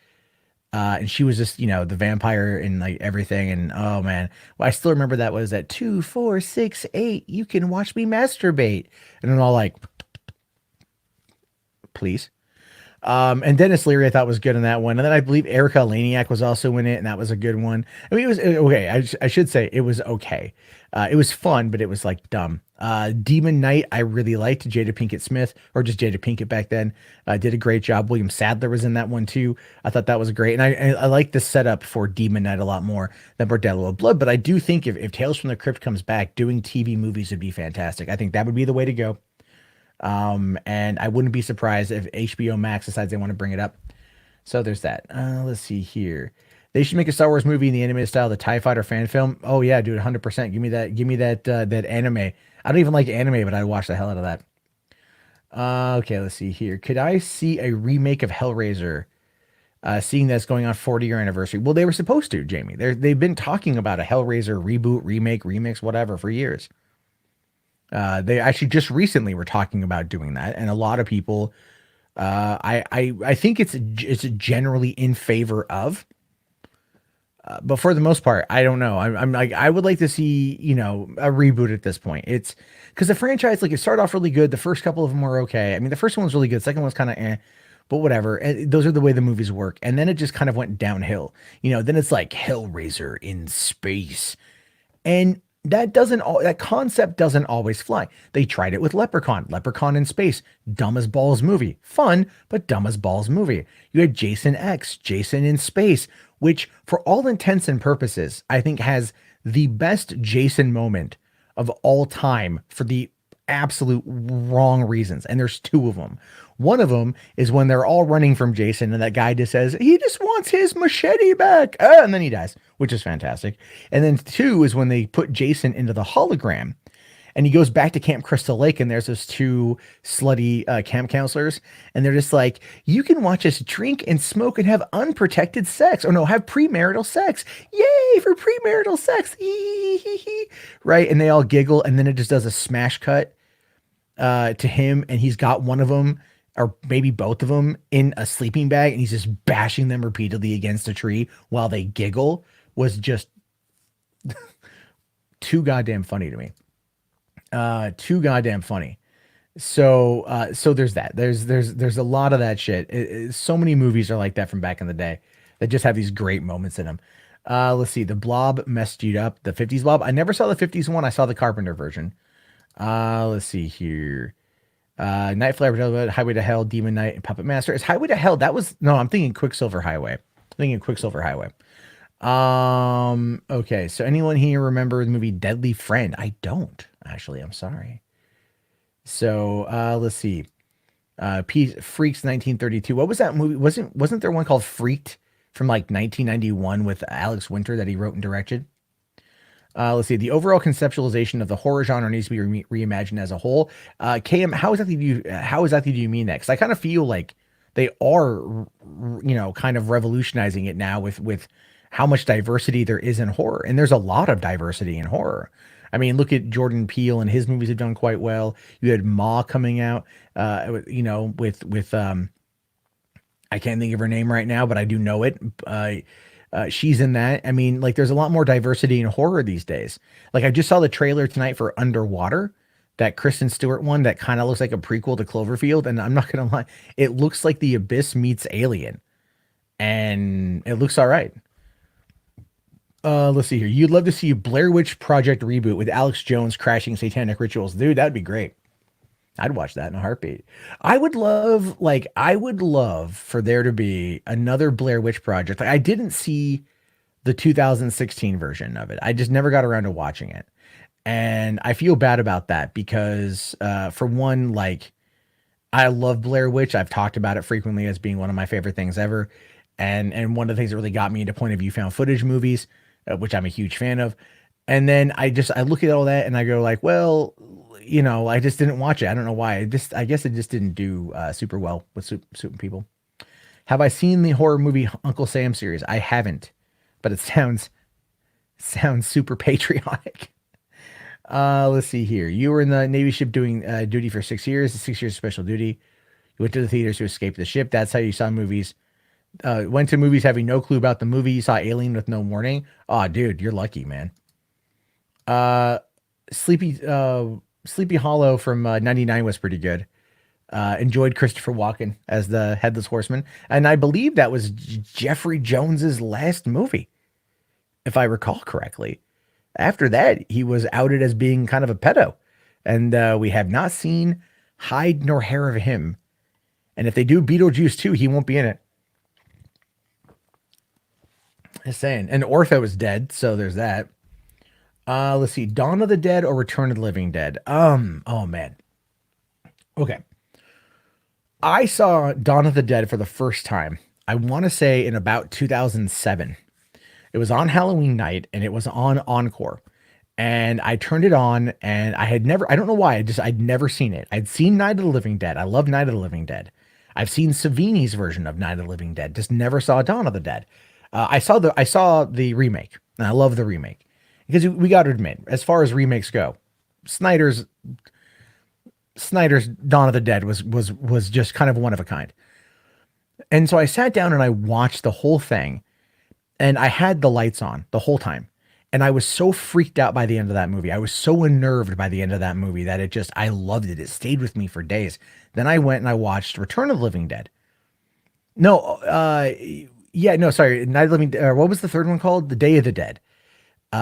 And she was just, the vampire and like everything. And oh man, well, I still remember that was at 2, 4, 6, 8. You can watch me masturbate. And then all like, please. And Dennis Leary I thought was good in that one. And then I believe Erica Laniak was also in it, and that was a good one. I mean, it was okay. I should say it was okay. It was fun, but it was like dumb. Demon Knight, I really liked. Jada Pinkett Smith, or just Jada Pinkett back then, did a great job. William Sadler was in that one too. I thought that was great. And I like the setup for Demon Knight a lot more than Bordello of Blood. But I do think if Tales from the Crypt comes back, doing TV movies would be fantastic. I think that would be the way to go. And I wouldn't be surprised if HBO Max decides they want to bring it up. So there's that. Let's see here. They should make a Star Wars movie in the animated style, the TIE Fighter fan film. Oh yeah, dude, 100%. Give me that. Give me that anime. I don't even like anime, but I'd watch the hell out of that. Okay, let's see here. Could I see a remake of Hellraiser? Seeing that's going on 40-year anniversary. Well, they were supposed to, Jamie. They've been talking about a Hellraiser reboot, remake, remix, whatever for years. They actually just recently were talking about doing that, and a lot of people, I think it's generally in favor of, but for the most part, I don't know. I'm like I would like to see a reboot at this point. It's because the franchise like it started off really good. The first couple of them were okay. I mean, the first one was really good. Second one was kind of but whatever. Those are the way the movies work, and then it just kind of went downhill. Then it's like Hellraiser in space. And that concept doesn't always fly. They tried it with Leprechaun in space, dumb as balls movie, fun, but dumb as balls movie. You had Jason X, Jason in space, which for all intents and purposes, I think has the best Jason moment of all time for the absolute wrong reasons. And there's two of them. One of them is when they're all running from Jason and that guy just says, he just wants his machete back. And then he dies, which is fantastic. And then two is when they put Jason into the hologram and he goes back to Camp Crystal Lake and there's those two slutty camp counselors. And they're just like, you can watch us drink and smoke and have unprotected sex. Or no, have premarital sex. Yay for premarital sex. Right. And they all giggle. And then it just does a smash cut to him. And he's got one of them or maybe both of them in a sleeping bag and he's just bashing them repeatedly against a tree while they giggle was just too goddamn funny to me. Too goddamn funny. So there's that. There's a lot of that shit. So many movies are like that from back in the day that just have these great moments in them. Let's see. The Blob messed you up. The 50s Blob. I never saw the 50s one. I saw the Carpenter version. Let's see here. Night Flyer, Highway to Hell, Demon Knight, and Puppet Master. Is Highway to Hell? No, I'm thinking Quicksilver Highway. Okay, so anyone here remember the movie Deadly Friend? I don't, actually. I'm sorry. So, let's see. Freaks 1932. What was that movie? Wasn't there one called Freaked from like 1991 with Alex Winter that he wrote and directed? Let's see. The overall conceptualization of the horror genre needs to be reimagined as a whole. KM, how exactly do you mean that? Because I kind of feel like they are, kind of revolutionizing it now with how much diversity there is in horror, and there's a lot of diversity in horror. I mean, look at Jordan Peele and his movies have done quite well. You had Ma coming out, with I can't think of her name right now, but I do know it. She's in that. I mean, like, there's a lot more diversity in horror these days. Like, I just saw the trailer tonight for Underwater, that Kristen Stewart one that kind of looks like a prequel to Cloverfield. And I'm not gonna lie, it looks like The Abyss meets Alien, and it looks all right. Let's see here. You'd love to see a Blair Witch Project reboot with Alex Jones crashing satanic rituals, dude. That'd be great. I'd watch that in a heartbeat. I would love for there to be another Blair Witch Project. Like, I didn't see the 2016 version of it. I just never got around to watching it. And I feel bad about that because, for one, like, I love Blair Witch. I've talked about it frequently as being one of my favorite things ever. And one of the things that really got me into point of view found footage movies, which I'm a huge fan of. And then I look at all that and I go like, well, I just didn't watch it. I don't know why. I guess it just didn't do super well with super people. Have I seen the horror movie Uncle Sam series? I haven't, but it sounds super patriotic. Let's see here. You were in the Navy ship doing duty for 6 years, 6 years of special duty. You went to the theaters to escape the ship. That's how you saw movies. Went to movies having no clue about the movie. You saw Alien with no warning. Oh, dude, you're lucky, man. Uh, Sleepy Hollow from '99 was pretty good. Enjoyed Christopher Walken as the Headless Horseman, and I believe that was Jeffrey Jones's last movie, if I recall correctly. After that, he was outed as being kind of a pedo, and we have not seen hide nor hair of him. And if they do Beetlejuice 2, he won't be in it. Just saying. And Ortho is dead, so there's that. Let's see, Dawn of the Dead or Return of the Living Dead. Oh man. Okay. I saw Dawn of the Dead for the first time, I want to say in about 2007. It was on Halloween night and it was on Encore. And I turned it on and I don't know why, I'd never seen it. I'd seen Night of the Living Dead. I love Night of the Living Dead. I've seen Savini's version of Night of the Living Dead, just never saw Dawn of the Dead. I saw the remake and I love the remake because we got to admit, as far as remakes go, Snyder's Snyder's Dawn of the Dead was just kind of one of a kind. And so I sat down and I watched the whole thing and I had the lights on the whole time. And I was so freaked out by the end of that movie. I was so unnerved by the end of that movie that I loved it. It stayed with me for days. Then I went and I watched Return of the Living Dead. No, yeah, no, sorry. Night of the Living, what was the third one called? The Day of the Dead,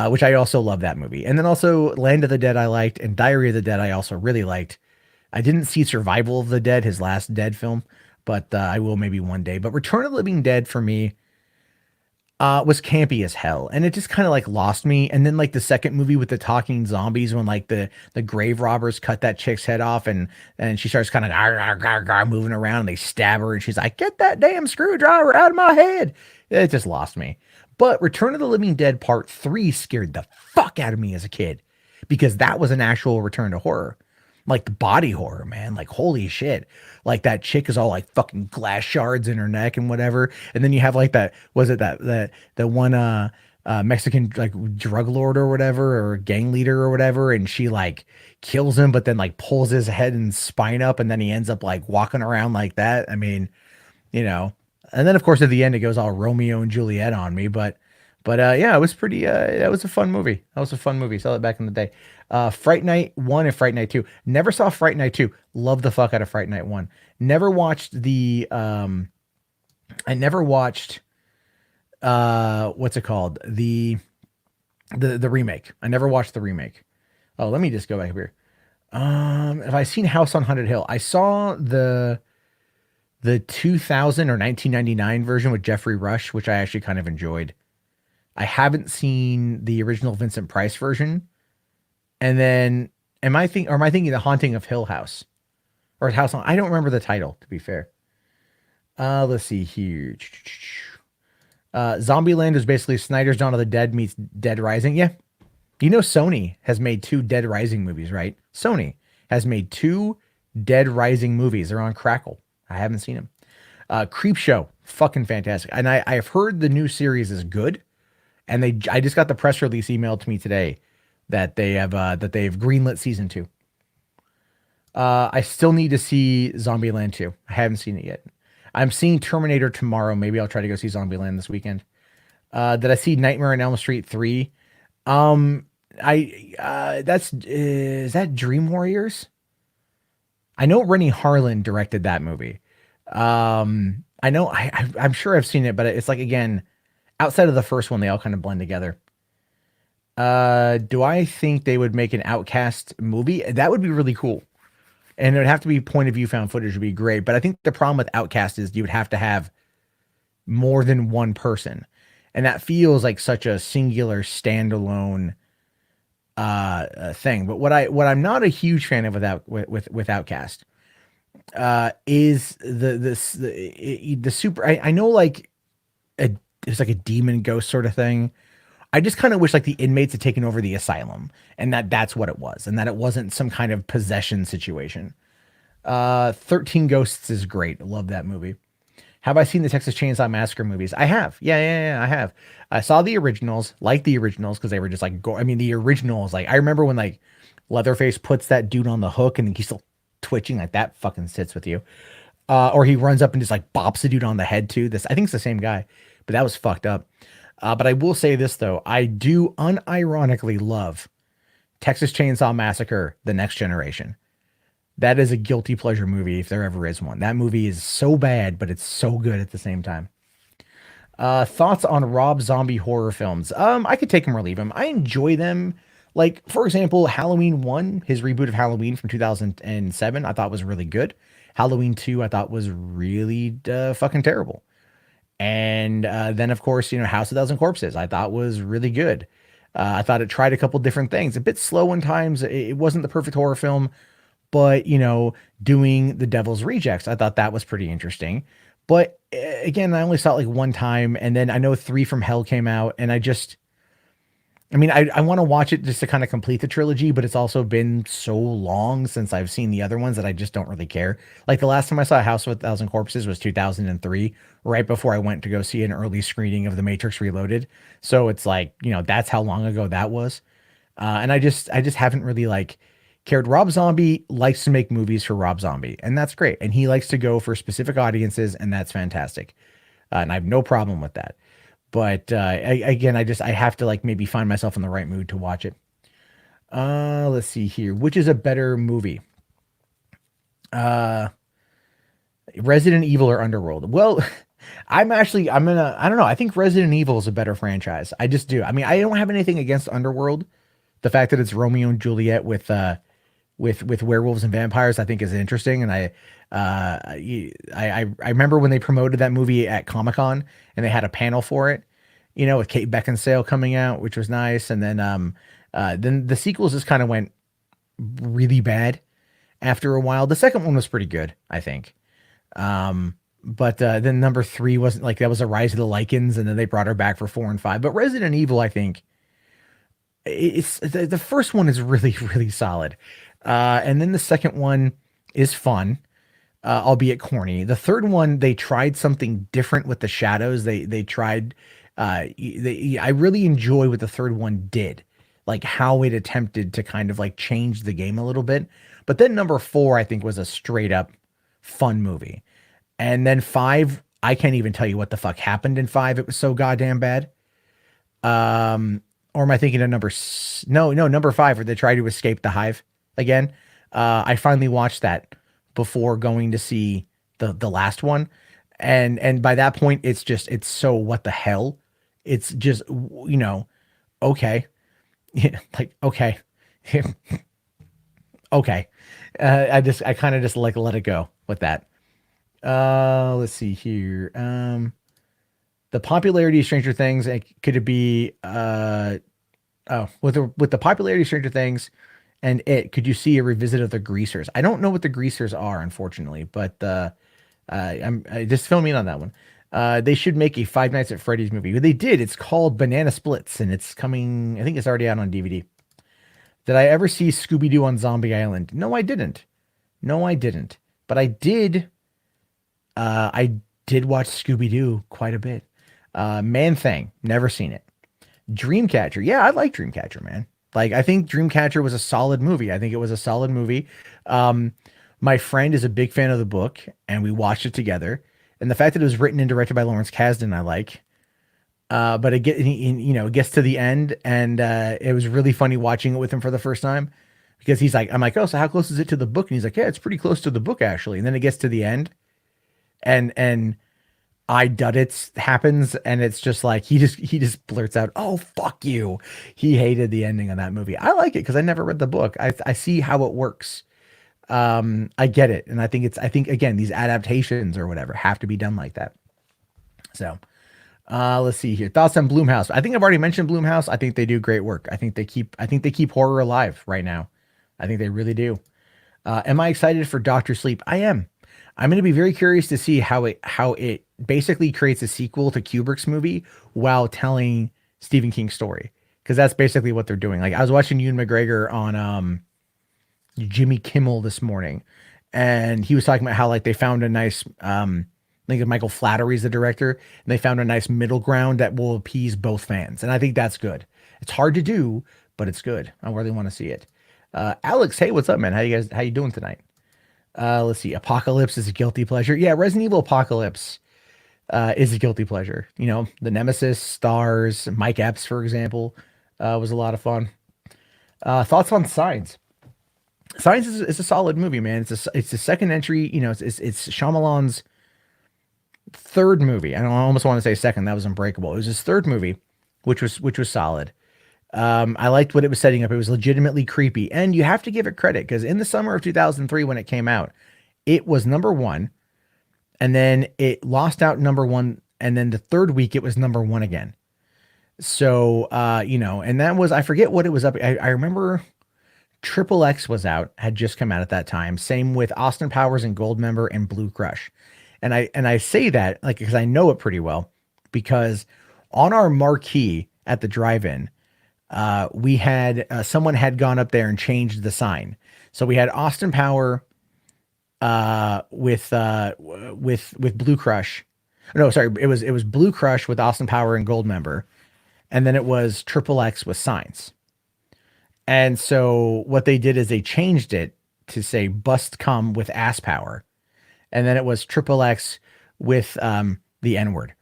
which I also love that movie. And then also Land of the Dead I liked, and Diary of the Dead I also really liked. I didn't see Survival of the Dead, his last Dead film, but I will maybe one day. But Return of the Living Dead for me was campy as hell, and it just kind of like lost me. And then like the second movie with the talking zombies, when like the grave robbers cut that chick's head off, and she starts kind of moving around, and they stab her, and she's like, "Get that damn screwdriver out of my head!" It just lost me. But Return of the Living Dead Part 3 scared the fuck out of me as a kid because that was an actual return to horror. Like the body horror, man. Like, holy shit. Like that chick is all like fucking glass shards in her neck and whatever. And then you have like that, was it the one Mexican like drug lord or whatever, or gang leader or whatever, and she like kills him, but then like pulls his head and spine up, and then he ends up like walking around like that. I mean, you know. And then of course at the end it goes all Romeo and Juliet on me, but yeah, it was pretty that was a fun movie. That was a fun movie. Saw it back in the day. Fright Night 1 and Fright Night 2. Never saw Fright Night 2. Love the fuck out of Fright Night 1. Never watched the I never watched what's it called? The remake. I never watched the remake. Oh, let me just go back here. Have I seen House on Haunted Hill? I saw the 2000 or 1999 version with Jeffrey Rush, which I actually kind of enjoyed. I haven't seen the original Vincent Price version. And then am I thinking The Haunting of Hill House or House on, I don't remember the title, to be fair. Let's see here. Zombieland is basically Snyder's Dawn of the Dead meets Dead Rising. Yeah. You know, Sony has made two Dead Rising movies, right? Sony has made two Dead Rising movies. They're on Crackle. I haven't seen them. Creep Show, fucking fantastic. And I've heard the new series is good. And I just got the press release emailed to me today that they've greenlit season 2. I still need to see Zombieland 2. I haven't seen it yet. I'm seeing Terminator tomorrow. Maybe I'll try to go see Zombieland this weekend. Did I see Nightmare on Elm Street 3? Is that Dream Warriors? I know Rennie Harlan directed that movie. I know I'm sure I've seen it, but it's like, again, outside of the first one, they all kind of blend together. Do I think they would make an Outcast movie? That would be really cool. And it would have to be point of view found footage would be great. But I think the problem with Outcast is you would have to have more than one person. And that feels like such a singular standalone thing. But what I'm not a huge fan of with Outcast is the super. I know, like it's like a demon ghost sort of thing. I just kind of wish like the inmates had taken over the asylum, and that's what it was, and that it wasn't some kind of possession situation. 13 Ghosts is great. I love that movie. Have I seen the Texas Chainsaw Massacre movies? I have. Yeah, I have. I saw the originals, like the originals, because they were just like, I mean, the originals, like, I remember when like Leatherface puts that dude on the hook and he's still twitching, like that fucking sits with you. Or he runs up and just like bops the dude on the head too. I think it's the same guy, but that was fucked up. But I will say this though, I do unironically love Texas Chainsaw Massacre: The Next Generation. That is a guilty pleasure movie if there ever is one. That movie is so bad, but it's so good at the same time. Thoughts on Rob Zombie horror films? I could take them or leave them. I enjoy them. Like, for example, Halloween 1, his reboot of Halloween from 2007, I thought was really good. Halloween 2, I thought was really fucking terrible. And then, of course, House of Thousand Corpses, I thought was really good. I thought it tried a couple different things. A bit slow in times. It wasn't the perfect horror film, but, doing The Devil's Rejects, I thought that was pretty interesting. But again, I only saw it like one time. And then I know 3 from Hell came out, and I want to watch it just to kind of complete the trilogy, but it's also been so long since I've seen the other ones that I just don't really care. Like the last time I saw House of a Thousand Corpses was 2003, right before I went to go see an early screening of The Matrix Reloaded. So it's like, that's how long ago that was. And I just haven't really like cared. Rob Zombie likes to make movies for Rob Zombie, and that's great. And he likes to go for specific audiences, and that's fantastic. And I have no problem with that. But I have to like maybe find myself in the right mood to watch it. Let's see here. Which is a better movie? Resident Evil or Underworld? Well, I don't know. I think Resident Evil is a better franchise. I just do. I mean, I don't have anything against Underworld. The fact that it's Romeo and Juliet with werewolves and vampires, I think is interesting. And I remember when they promoted that movie at Comic-Con and they had a panel for it, with Kate Beckinsale coming out, which was nice. And then the sequels just kind of went really bad after a while. The second one was pretty good, I think. But then number 3 wasn't like, that was a Rise of the Lycans, and then they brought her back for 4 and 5. But Resident Evil, I think it's the first one is really, really solid. And then the second one is fun, albeit corny. The third one, they tried something different with the shadows. They tried, I really enjoy what the third one did, like how it attempted to kind of like change the game a little bit. But then number 4, I think, was a straight up fun movie. And then 5, I can't even tell you what the fuck happened in 5. It was so goddamn bad. Or am I thinking of number 5, where they try to escape the hive again? I finally watched that before going to see the last one. And by that point, it's so what the hell? It's just, okay. Yeah, like, okay. Okay. I kind of just like let it go with that. Let's see here. The popularity of Stranger Things, could it be with the popularity of Stranger Things and could you see a revisit of the Greasers? I don't know what the Greasers are, unfortunately, but I just fill me in on that one. They should make a Five Nights at Freddy's movie. They did. It's called Banana Splits, and it's coming. I think it's already out on DVD. Did I ever see Scooby Doo on Zombie Island? No, I didn't. No, I didn't. But I did watch Scooby Doo quite a bit. Man Thing, never seen it. Dreamcatcher, yeah, I like Dreamcatcher, man. Like, I think Dreamcatcher was a solid movie. I think it was a solid movie. Um, my friend is a big fan of the book, and we watched it together. And the fact that it was written and directed by Lawrence Kasdan, I like. But it gets to the end, and it was really funny watching it with him for the first time because he's like, I'm like, oh, so how close is it to the book? And he's like, yeah, it's pretty close to the book actually. And then it gets to the end, and I Duddits happens, and it's just like he just blurts out, "Oh fuck you!" He hated the ending of that movie. I like it because I never read the book. I see how it works. I get it, and I think again these adaptations or whatever have to be done like that. So let's see here. Thoughts on Bloomhouse? I think I've already mentioned Bloomhouse. I think they do great work. I think they keep horror alive right now. I think they really do. Am I excited for Doctor Sleep? I am. I'm going to be very curious to see how it basically creates a sequel to Kubrick's movie while telling Stephen King's story, because that's basically what they're doing. Like I was watching Ewan McGregor on Jimmy Kimmel this morning, and he was talking about how like they found a nice I think Michael Flattery's the director, and they found a nice middle ground that will appease both fans, and I think that's good. It's hard to do, but it's good. I really want to see it. Alex, hey, what's up, man? How you doing tonight? Let's see. Apocalypse is a guilty pleasure. Yeah, Resident Evil Apocalypse is a guilty pleasure. You know, the Nemesis stars, Mike Epps, for example, was a lot of fun. Thoughts on Signs? Signs is a solid movie, man. It's a second entry. You know, it's Shyamalan's third movie. I don't almost want to say second. That was Unbreakable. It was his third movie, which was solid. I liked what it was setting up. It was legitimately creepy, and you have to give it credit because in the summer of 2003, when it came out, it was number one, and then it lost out number one, and then the third week it was number one again. So, and that was, I forget what it was up. I remember Triple X was out, had just come out at that time. Same with Austin Powers and Goldmember and Blue Crush. And I say that like because I know it pretty well because on our marquee at the drive-in, we had someone had gone up there and changed the sign. So we had Austin Power with Blue Crush. No, sorry, it was Blue Crush with Austin Power and Goldmember, and then it was Triple X with Signs. And so what they did is they changed it to say Bust Come with Ass Power, and then it was Triple X with the N word.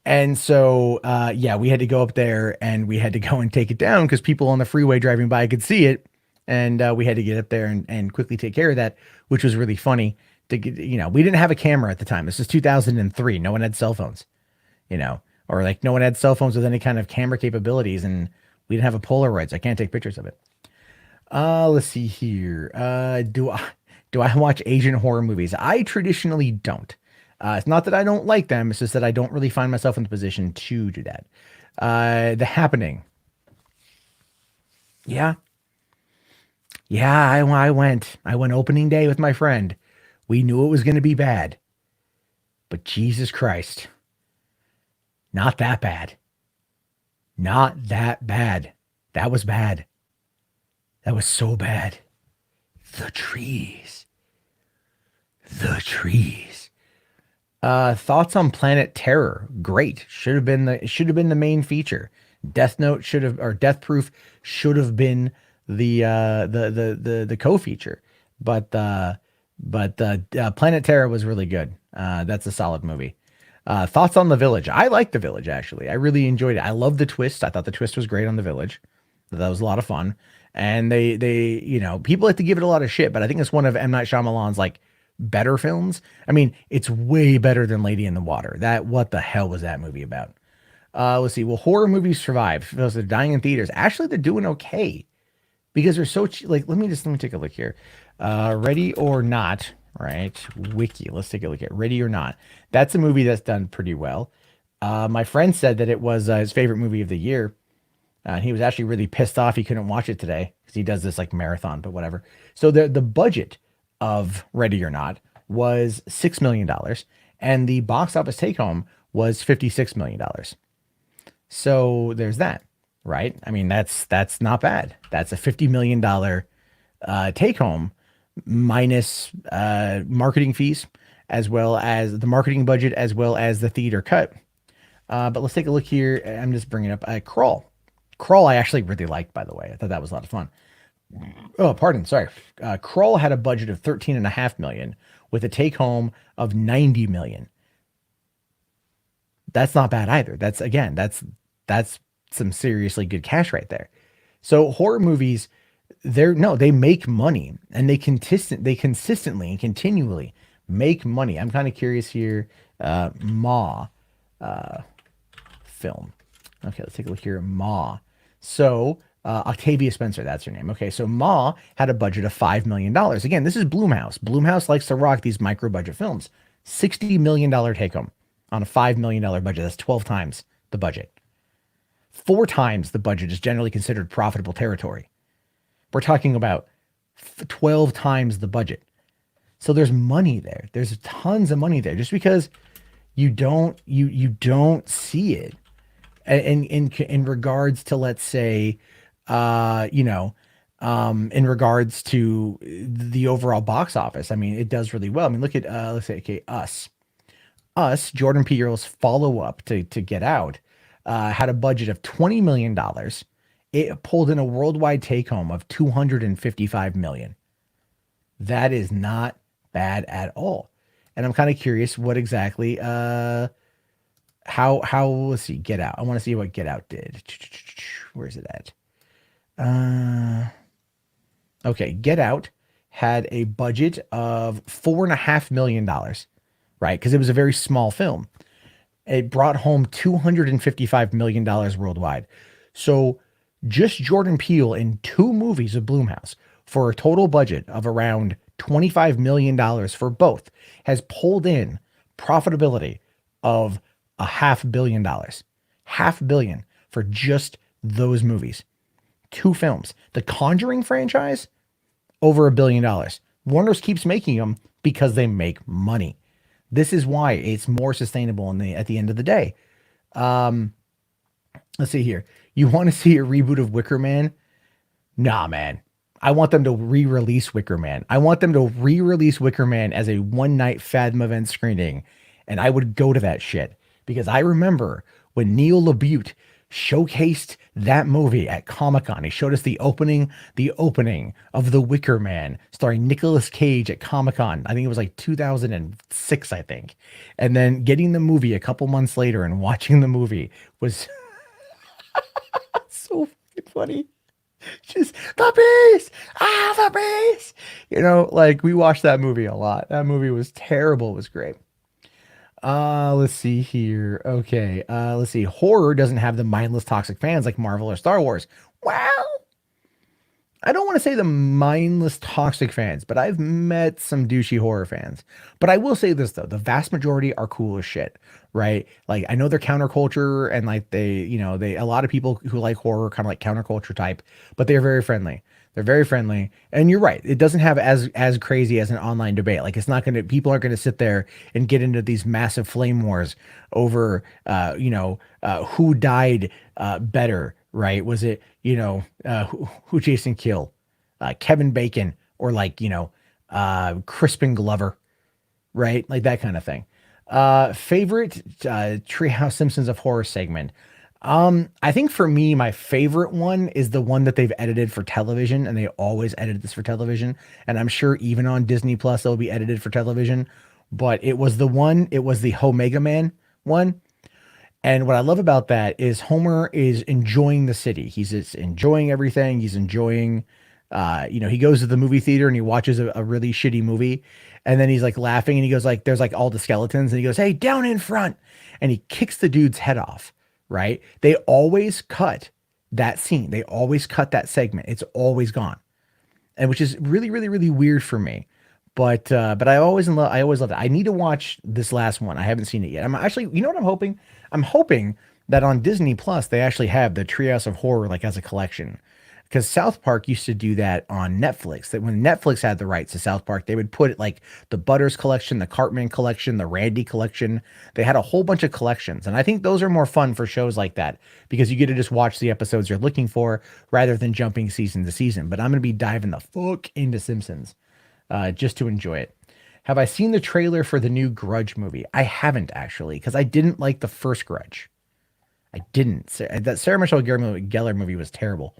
And so, yeah, we had to go up there and we had to go and take it down because people on the freeway driving by could see it. And we had to get up there and quickly take care of that, which was really funny to get, we didn't have a camera at the time. This is 2003. No one had cell phones, or like no one had cell phones with any kind of camera capabilities. And we didn't have a Polaroid, so I can't take pictures of it. Let's see here. Do I watch Asian horror movies? I traditionally don't. It's not that I don't like them. It's just that I don't really find myself in the position to do that. The Happening. Yeah. Yeah, I went. I went opening day with my friend. We knew it was going to be bad. But Jesus Christ. Not that bad. Not that bad. That was bad. That was so bad. The trees. The trees. Thoughts on Planet Terror? Great. Should have been the main feature. Death Note should have, or Death Proof should have been the co-feature. But Planet Terror was really good. That's a solid movie. Thoughts on The Village? I like The Village actually. I really enjoyed it. I love the twist. I thought the twist was great on The Village. That was a lot of fun. And they people like to give it a lot of shit, but I think it's one of M. Night Shyamalan's like better films. I mean, it's way better than Lady in the Water. What the hell was that movie about? Let's see. Will horror movies survive? Those are dying in theaters. Actually, they're doing okay because they're so like. Let me take a look here. Ready or Not, right? Wiki. Let's take a look at Ready or Not. That's a movie that's done pretty well. My friend said that it was his favorite movie of the year. He was actually really pissed off he couldn't watch it today because he does this like marathon, but whatever. So the budget of Ready or Not was $6 million, and the box office take home was $56 million. So there's that. right? I mean, that's not bad. That's a $50 million take home minus marketing fees, as well as the marketing budget, as well as the theater cut. But let's take a look here. I'm just bringing up Crawl. Crawl, I actually really liked, by the way. I thought that was a lot of fun. Oh, pardon. Sorry. Crawl had a budget of 13.5 million with a take home of 90 million. That's not bad either. That's again, that's some seriously good cash right there. So horror movies, they're no, they make money and they consistently and continually make money. I'm kind of curious here. Ma film. Okay, let's take a look here. Ma. So Octavia Spencer, that's her name. Okay, so Ma had a budget of $5 million. Again, this is Bloomhouse. Bloomhouse likes to rock these micro budget films. $60 million take home on a $5 million budget. That's 12 times the budget. 4 times the budget is generally considered profitable territory. We're talking about 12 times the budget. So there's money there. There's tons of money there. Just because you don't see it in regards to, let's say, in regards to the overall box office. I mean, it does really well. I mean, look at let's say, okay, Us, Jordan Peele's follow up to Get Out, had a budget of $20 million. It pulled in a worldwide take home of 255 million. That is not bad at all. And I'm kind of curious what exactly how let's see, Get Out. I want to see what Get Out did. Where's it at? Okay, Get Out had a budget of $4.5 million, right? Because it was a very small film. It brought home $255 million worldwide. So just Jordan Peele in 2 movies of Bloomhouse for a total budget of around $25 million for both has pulled in profitability of $500 million. 500 million for just those movies. 2 films. The Conjuring franchise, over $1 billion. Warner's keeps making them because they make money. This is why it's more sustainable at the end of the day. Let's see here. You want to see a reboot of Wicker Man? Nah, man. I want them to re-release Wicker Man. I want them to re-release Wicker Man as a one-night Fathom event screening, and I would go to that shit because I remember when Neil LaBute showcased that movie at Comic-Con. He showed us the opening of The Wicker Man, starring Nicolas Cage at Comic-Con. I think it was like 2006, I think. And then getting the movie a couple months later and watching the movie was so fucking funny. Just the beast, the beast. Like we watched that movie a lot. That movie was terrible. It was great. Let's see here. Okay. Let's see. Horror doesn't have the mindless toxic fans like Marvel or Star Wars. Well, I don't want to say the mindless toxic fans, but I've met some douchey horror fans. But I will say this though, the vast majority are cool as shit, right? Like I know they're counterculture and like they a lot of people who like horror kind of like counterculture type, but they're very friendly. They're very friendly. And you're right. It doesn't have as crazy as an online debate. Like it's not going to, people aren't going to sit there and get into these massive flame wars over, who died better, right? Was it, who Jason killed? Kevin Bacon or Crispin Glover, right? Like that kind of thing. Favorite Treehouse Simpsons of Horror segment. I think for me, my favorite one is the one that they've edited for television, and they always edit this for television. And I'm sure even on Disney Plus, it'll be edited for television. But it was the Omega Man one. And what I love about that is Homer is enjoying the city. He's just enjoying everything. He's enjoying, he goes to the movie theater and he watches a really shitty movie. And then he's like laughing and he goes like, there's like all the skeletons. And he goes, hey, down in front. And he kicks the dude's head off. Right? They always cut that scene. They always cut that segment. It's always gone. And which is really, really, really weird for me. But I always love it. I need to watch this last one. I haven't seen it yet. I'm actually, you know what I'm hoping? I'm hoping that on Disney Plus, they actually have the Treehouse of Horror, like as a collection. because South Park used to do that on Netflix. That when Netflix had the rights to South Park, they would put it like the Butters collection, the Cartman collection, the Randy collection. They had a whole bunch of collections, and I think those are more fun for shows like that because you get to just watch the episodes you're looking for rather than jumping season to season. But I'm gonna be diving the fuck into Simpsons, just to enjoy it. Have I seen the trailer for the new Grudge movie? I haven't actually, because I didn't like the first Grudge. I didn't. That Sarah Michelle Gellar movie was terrible.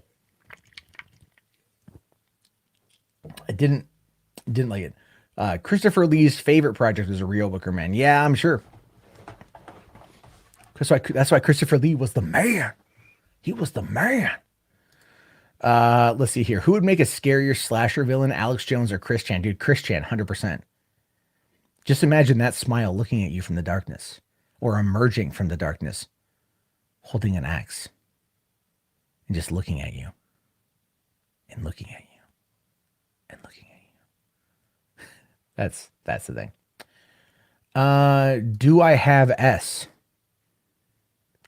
I didn't like it. Christopher Lee's favorite project was a Real Wicker Man. Yeah, I'm sure. That's why Christopher Lee was the man. He was the man. Let's see here. Who would make a scarier slasher villain, Alex Jones or Chris Chan? Dude, Chris Chan, 100%. Just imagine that smile looking at you from the darkness or emerging from the darkness, holding an axe and just looking at you and looking at you and looking at you. That's the thing. Do I have S?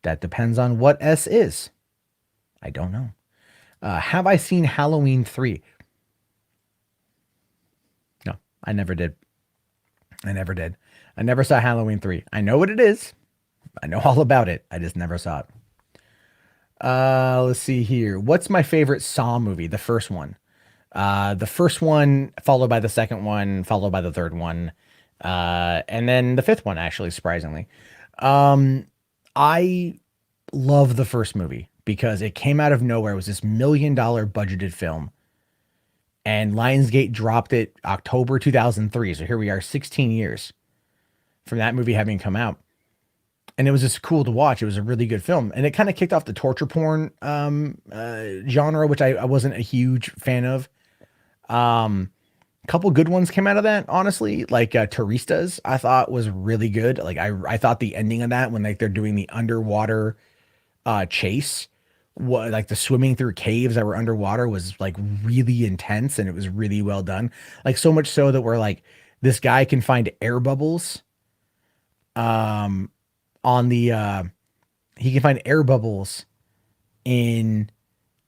That depends on what S is. I don't know. Have I seen Halloween 3? No, I never did. I never did. I never saw Halloween 3. I know what it is. I know all about it. I just never saw it. Let's see here. What's my favorite Saw movie? The first one. The first one, followed by the second one, followed by the third one, and then the fifth one, actually, surprisingly. I love the first movie because it came out of nowhere. It was this $1 million budgeted film. And Lionsgate dropped it October 2003. So here we are, 16 years from that movie having come out. And it was just cool to watch. It was a really good film. And it kind of kicked off the torture porn genre, which I wasn't a huge fan of. A couple good ones came out of that, honestly. Like Turistas, I thought was really good. Like I thought the ending of that when like they're doing the underwater chase, what like the swimming through caves that were underwater was like really intense and it was really well done. Like so much so that we're like this guy can find air bubbles on the he can find air bubbles in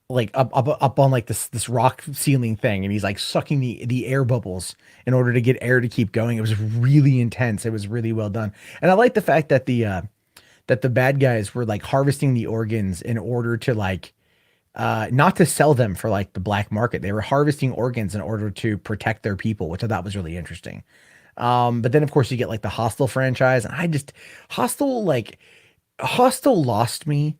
like up on like this rock ceiling thing, and he's like sucking the air bubbles in order to get air to keep going. It was really intense. It was really well done. And I like the fact that the bad guys were like harvesting the organs in order to like not to sell them for like the black market. They were harvesting organs in order to protect their people, which I thought was really interesting. But then of course you get like the Hostel franchise, and Hostel lost me.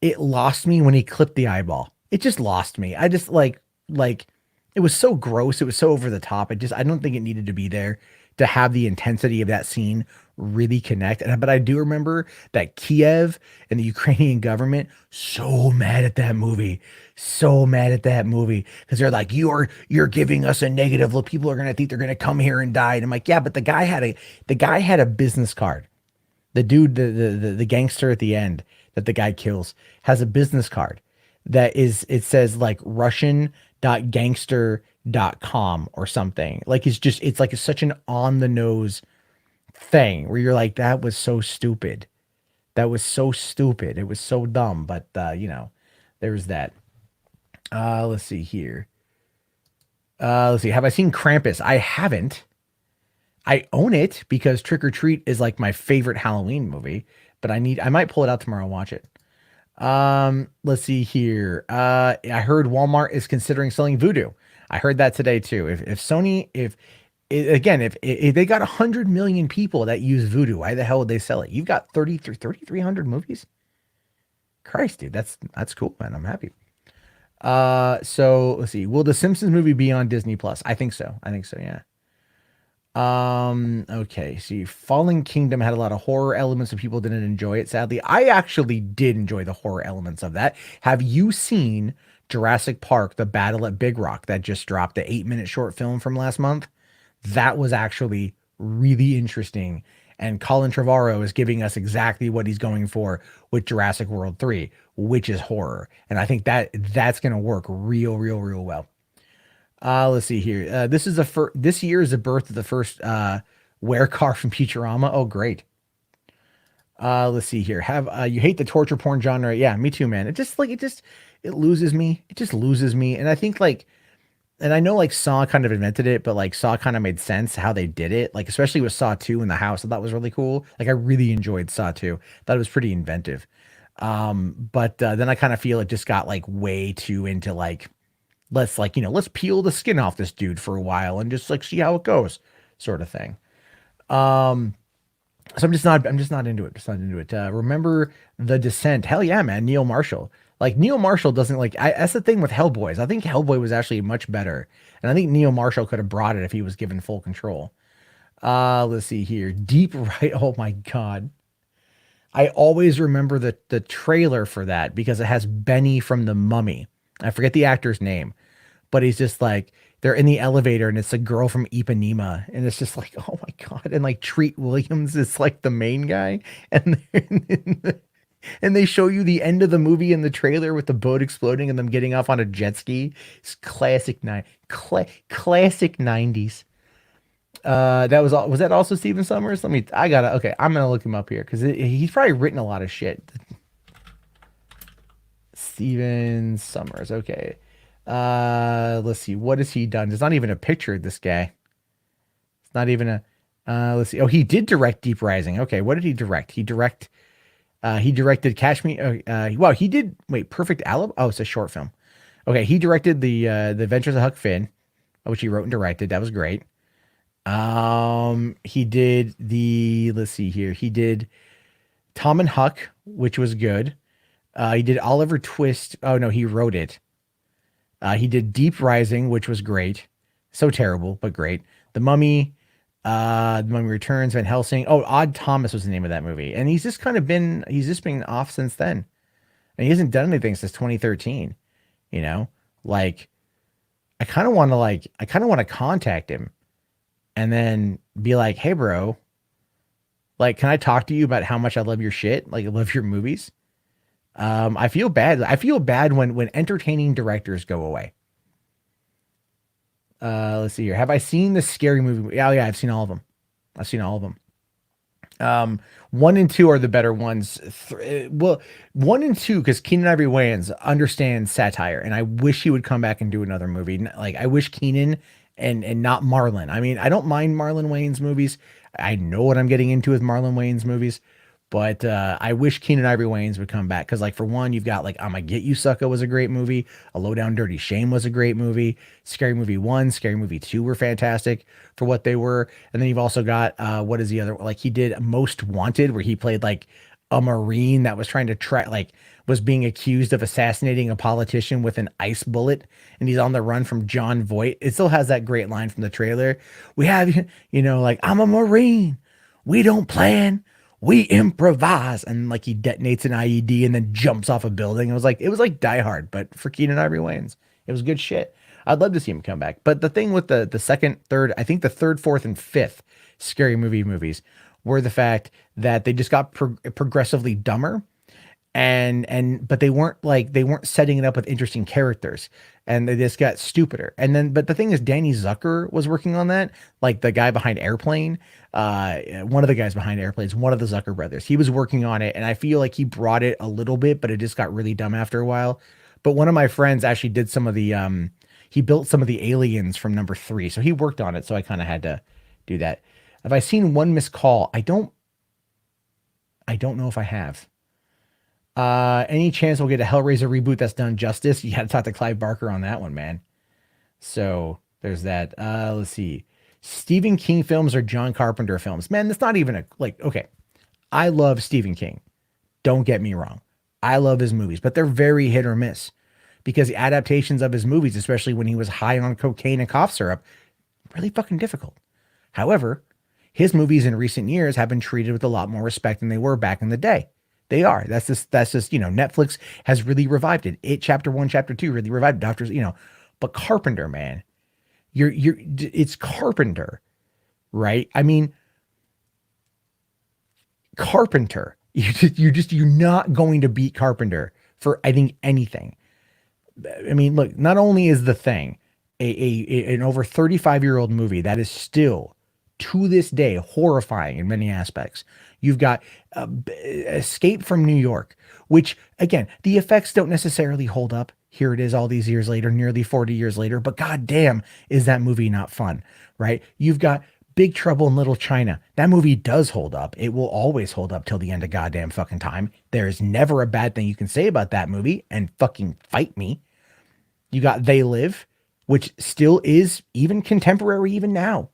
It lost me when he clipped the eyeball. It just lost me. I just like it was so gross. It was so over the top. I don't think it needed to be there to have the intensity of that scene really connect. But I do remember that Kiev and the Ukrainian government so mad at that movie, because they're like, you're giving us a negative look. People are gonna think they're gonna come here and die. And I'm like, yeah, but the guy had a business card. The dude, the gangster at the end that the guy kills has a business card it says like Russian.gangster.com or something. Like it's like such an on the nose thing where you're like, that was so stupid. That was so stupid. It was so dumb. But there's that. Let's see here. Let's see. Have I seen Krampus? I haven't. I own it because Trick or Treat is like my favorite Halloween movie, but I might pull it out tomorrow and watch it. Let's see here. I heard Walmart is considering selling Voodoo. I heard that today too. If Sony, if they got 100 million people that use Voodoo, why the hell would they sell it? You've got 3,300 movies. Christ, dude, that's cool, man. I'm happy. So let's see. Will the Simpsons movie be on Disney Plus? I think so. Yeah. Okay, see, Fallen Kingdom had a lot of horror elements and people didn't enjoy it, sadly. I actually did enjoy the horror elements of that. Have you seen Jurassic Park, The Battle at Big Rock, that just dropped, the 8-minute short film from last month? That was actually really interesting, and Colin Trevorrow is giving us exactly what he's going for with Jurassic World 3, which is horror, and I think that's going to work real well. Let's see here. This year is the birth of the first Werecar from Futurama. Oh, great. Let's see here. Have you hate the torture porn genre? Yeah, me too, man. It it loses me. It just loses me. And I think like, and I know like Saw kind of invented it, but like Saw kind of made sense how they did it. Like especially with Saw 2 in the house, I thought was really cool. Like I really enjoyed Saw 2. Thought it was pretty inventive. But then I kind of feel it just got like way too into like, let's like, let's peel the skin off this dude for a while and just like see how it goes, sort of thing. Um, so I'm just not into it. Just not into it. Remember The Descent? Hell yeah, man. Neil Marshall. Like Neil Marshall doesn't like. That's the thing with Hellboys. I think Hellboy was actually much better, and I think Neil Marshall could have brought it if he was given full control. Let's see here. Deep Right. Oh my god. I always remember the trailer for that because it has Benny from The Mummy. I forget the actor's name, but he's just like they're in the elevator and it's a girl from Ipanema and it's just like oh my god, and like Treat Williams is like the main guy, and and they show you the end of the movie in the trailer with the boat exploding and them getting off on a jet ski. It's classic 90s. That was that also Steven Summers? I gotta, okay, I'm gonna look him up here because he's probably written a lot of shit. Steven Summers, okay. Let's see, what has he done? There's not even a picture of this guy. It's not even a, let's see. Oh, he did direct Deep Rising. Okay, what did he direct? He directed Catch Me. Wow, he did, wait, Perfect Alibi? Oh, it's a short film. Okay, he directed the Adventures of Huck Finn, which he wrote and directed. That was great. He did let's see here. He did Tom and Huck, which was good. He did Oliver Twist. Oh no, he wrote it. He did Deep Rising, which was great. So terrible, but great. The Mummy, The Mummy Returns, Van Helsing. Oh, Odd Thomas was the name of that movie. And he's just been off since then. And he hasn't done anything since 2013. You know, like I kind of want to contact him and then be like, hey, bro, like, can I talk to you about how much I love your shit? Like, I love your movies. I feel bad. I feel bad when entertaining directors go away. Let's see here. Have I seen the Scary Movie? Oh yeah, I've seen all of them. I've seen all of them. One and two are the better ones. Well, one and two, because Keenan Ivory Wayans understands satire, and I wish he would come back and do another movie. Like I wish Keenan and not Marlon. I mean, I don't mind Marlon Wayans movies. I know what I'm getting into with Marlon Wayans movies, but I wish Keenan Ivory Wayans would come back because, like, for one, you've got like "I'ma Get You Sucker" was a great movie. "A Low Down Dirty Shame" was a great movie. Scary Movie 1, Scary Movie 2 were fantastic for what they were. And then you've also got what is the other, like he did Most Wanted, where he played like a Marine that was trying to track, like was being accused of assassinating a politician with an ice bullet, and he's on the run from John Voight. It still has that great line from the trailer. We have, like, I'm a Marine. We don't plan, we improvise. And like he detonates an IED and then jumps off a building. It was like Die Hard, but for Keenan Ivory Wayans. It was good shit. I'd love to see him come back. But the thing with the second, third, I think the third, fourth, and fifth Scary Movie movies were the fact that they just got progressively dumber, and but they weren't setting it up with interesting characters, and they just got stupider. And then, but the thing is, Danny Zucker was working on that, like the guy behind Airplane, one of the guys behind Airplanes, one of the Zucker brothers. He was working on it, and I feel like he brought it a little bit, but it just got really dumb after a while. But one of my friends actually did some of the he built some of the aliens from number three, so he worked on it. So I kind of had to do that. Have I seen One Missed Call? I don't know if I have. Any chance we'll get a Hellraiser reboot that's done justice? You got to talk to Clive Barker on that one, man. So there's that. Let's see. Stephen King films or John Carpenter films? Man, that's not even okay. I love Stephen King. Don't get me wrong. I love his movies, but they're very hit or miss because the adaptations of his movies, especially when he was high on cocaine and cough syrup, really fucking difficult. However, his movies in recent years have been treated with a lot more respect than they were back in the day. They are. That's just, Netflix has really revived it. It Chapter 1, Chapter 2 really revived Doctors, but Carpenter, man, it's Carpenter, right? I mean, Carpenter, you're not going to beat Carpenter for, I think, anything. I mean, look, not only is The Thing an over 35-year-old movie that is still to this day horrifying in many aspects. You've got Escape from New York, which again, the effects don't necessarily hold up. Here it is all these years later, nearly 40 years later, but goddamn, is that movie not fun, right? You've got Big Trouble in Little China. That movie does hold up. It will always hold up till the end of goddamn fucking time. There is never a bad thing you can say about that movie, and fucking fight me. You got They Live, which still is even contemporary even now.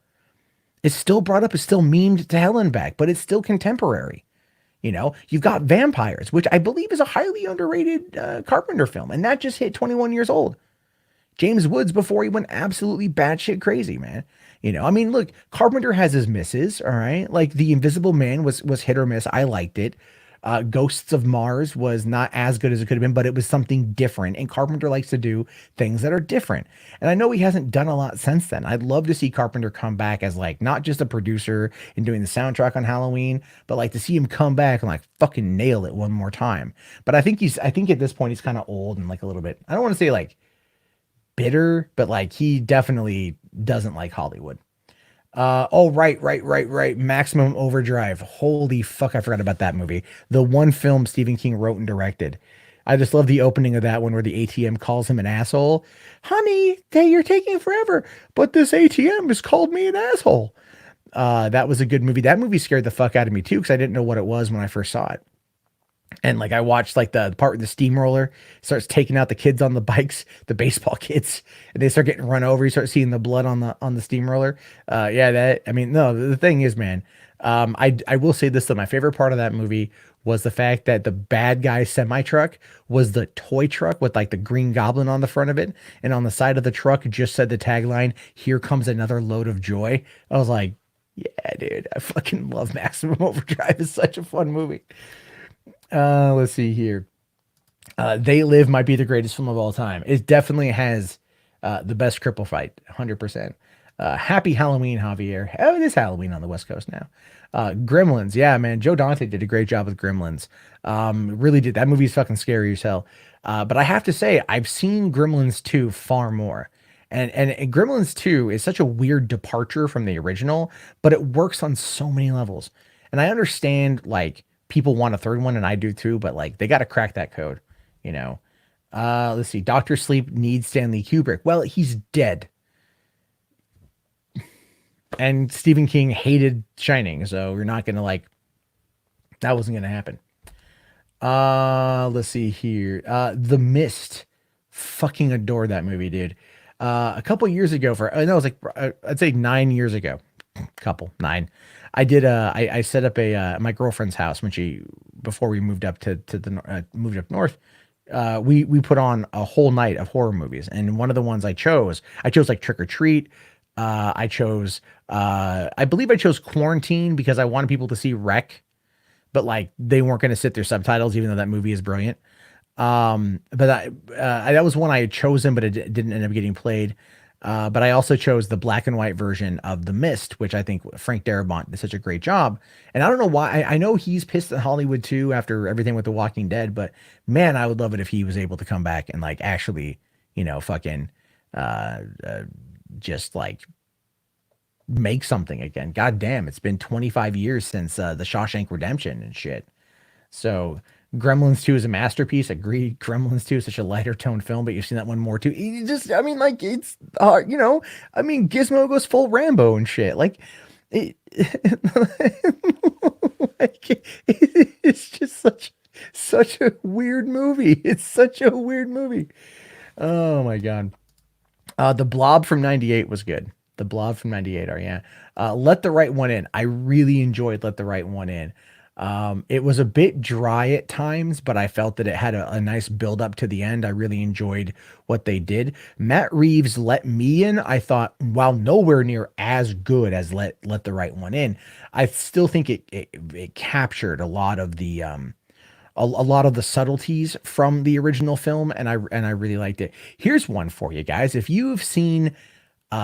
It's still brought up, it's still memed to hell and back, but it's still contemporary. You know, you've got Vampires, which I believe is a highly underrated Carpenter film, and that just hit 21 years old. James Woods before he went absolutely batshit crazy, man. You know, I mean, look, Carpenter has his misses, all right? Like The Invisible Man was hit or miss. I liked it. Ghosts of Mars was not as good as it could have been, but it was something different. And Carpenter likes to do things that are different. And I know he hasn't done a lot since then. I'd love to see Carpenter come back as like not just a producer and doing the soundtrack on Halloween, but like to see him come back and like fucking nail it one more time. But I think at this point he's kind of old and like a little bit, I don't want to say like bitter, but like he definitely doesn't like Hollywood. Oh, right. Maximum Overdrive. Holy fuck, I forgot about that movie. The one film Stephen King wrote and directed. I just love the opening of that one where the ATM calls him an asshole. Honey, you're taking forever, but this ATM has called me an asshole. That was a good movie. That movie scared the fuck out of me too, because I didn't know what it was when I first saw it. And like I watched like the part where the steamroller starts taking out the kids on the bikes, the baseball kids, and they start getting run over. You start seeing the blood on the steamroller. Yeah, that I mean, no, the thing is, man, I will say this though, my favorite part of that movie was the fact that the bad guy semi truck was the toy truck with like the Green Goblin on the front of it, and on the side of the truck just said the tagline, "Here comes another load of joy." I was like, yeah, dude, I fucking love Maximum Overdrive. It's such a fun movie. Let's see here. They Live might be the greatest film of all time. It definitely has the best cripple fight, 100%. Happy Halloween, Javier. Oh, it is Halloween on the West Coast now. Gremlins, yeah, man. Joe Dante did a great job with Gremlins. Really did. That movie's fucking scary as hell. But I have to say, I've seen Gremlins 2 far more. And Gremlins 2 is such a weird departure from the original, but it works on so many levels. And I understand, like, people want a third one, and I do too, but like they got to crack that code, you know. Let's see. Dr. Sleep needs Stanley Kubrick. Well, he's dead. And Stephen King hated Shining, so you're not gonna like that wasn't gonna happen. Let's see here. The Mist. Fucking adore that movie, dude. A couple years ago no, it was like I'd say 9 years ago. Couple 9. I did I set up a my girlfriend's house when before we moved up to the moved up north. We put on a whole night of horror movies, and one of the ones I chose like Trick or Treat. I believe I chose Quarantine because I wanted people to see Wreck, but like they weren't going to sit their subtitles, even though that movie is brilliant. But that was one I had chosen, but it didn't end up getting played. But I also chose the black and white version of The Mist, which I think Frank Darabont did such a great job. And I don't know why. I know he's pissed at Hollywood too after everything with The Walking Dead, but man, I would love it if he was able to come back and like actually, you know, fucking just like make something again. God damn, it's been 25 years since The Shawshank Redemption and shit. So Gremlins 2 is a masterpiece. Agreed. Gremlins 2 is such a lighter tone film, but you've seen that one more too. You just, I mean, like it's, you know, I mean, Gizmo goes full Rambo and shit. Like, it's just such a weird movie. It's such a weird movie. Oh my god. The Blob from '98 was good. The Blob from '98. Oh yeah. Let the Right One In. I really enjoyed Let the Right One In. It was a bit dry at times, but I felt that it had a nice build up to the end. I really enjoyed what they did. Matt Reeves' Let Me In, I thought, while nowhere near as good as Let the Right One In, I still think it captured a lot of the a lot of the subtleties from the original film, and I really liked it. Here's one for you guys. If you've seen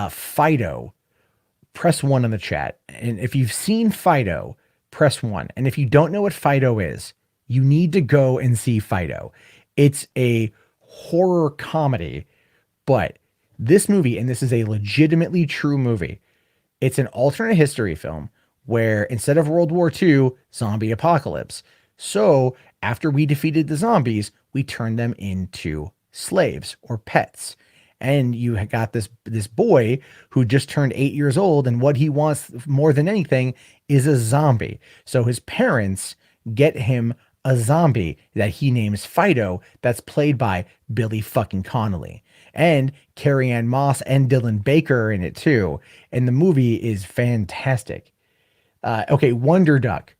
Fido, press 1 in the chat. And if you've seen Fido, press 1. And if you don't know what Fido is, you need to go and see Fido. It's a horror comedy, but this movie, and this is a legitimately true movie, It's an alternate history film where instead of World War II, zombie apocalypse. So after we defeated the zombies, we turned them into slaves or pets. And you got this boy who just turned 8 years old, and what he wants more than anything is a zombie. So his parents get him a zombie that he names Fido, that's played by Billy fucking Connolly. And Carrie Ann Moss and Dylan Baker are in it too. And the movie is fantastic. Okay, Wonder Duck.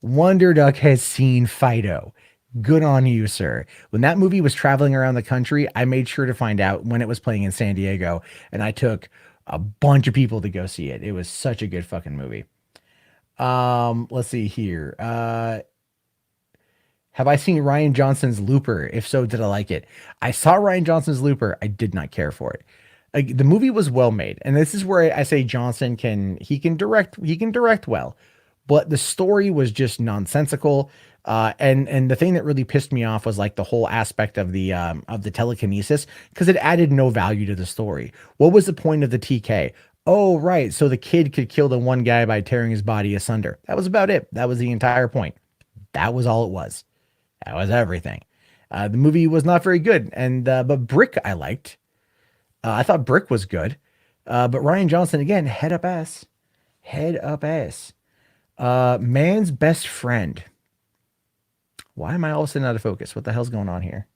Wonder Duck has seen Fido. Good on you, sir. When that movie was traveling around the country, I made sure to find out when it was playing in San Diego, and I took a bunch of people to go see it. It was such a good fucking movie. Let's see here. Have I seen Ryan Johnson's Looper? If so, did I like it? I saw Ryan Johnson's Looper. I did not care for it. The movie was well made, and this is where I say Johnson can direct well, but the story was just nonsensical. And the thing that really pissed me off was like the whole aspect of the telekinesis, because it added no value to the story. What was the point of the TK? Oh, right. So the kid could kill the one guy by tearing his body asunder. That was about it. That was the entire point. That was all it was. That was everything. The movie was not very good. And but Brick I liked. I thought Brick was good. But Ryan Johnson, again, head up ass. Head up ass. Man's Best Friend. Why am I all of a sudden out of focus? What the hell's going on here?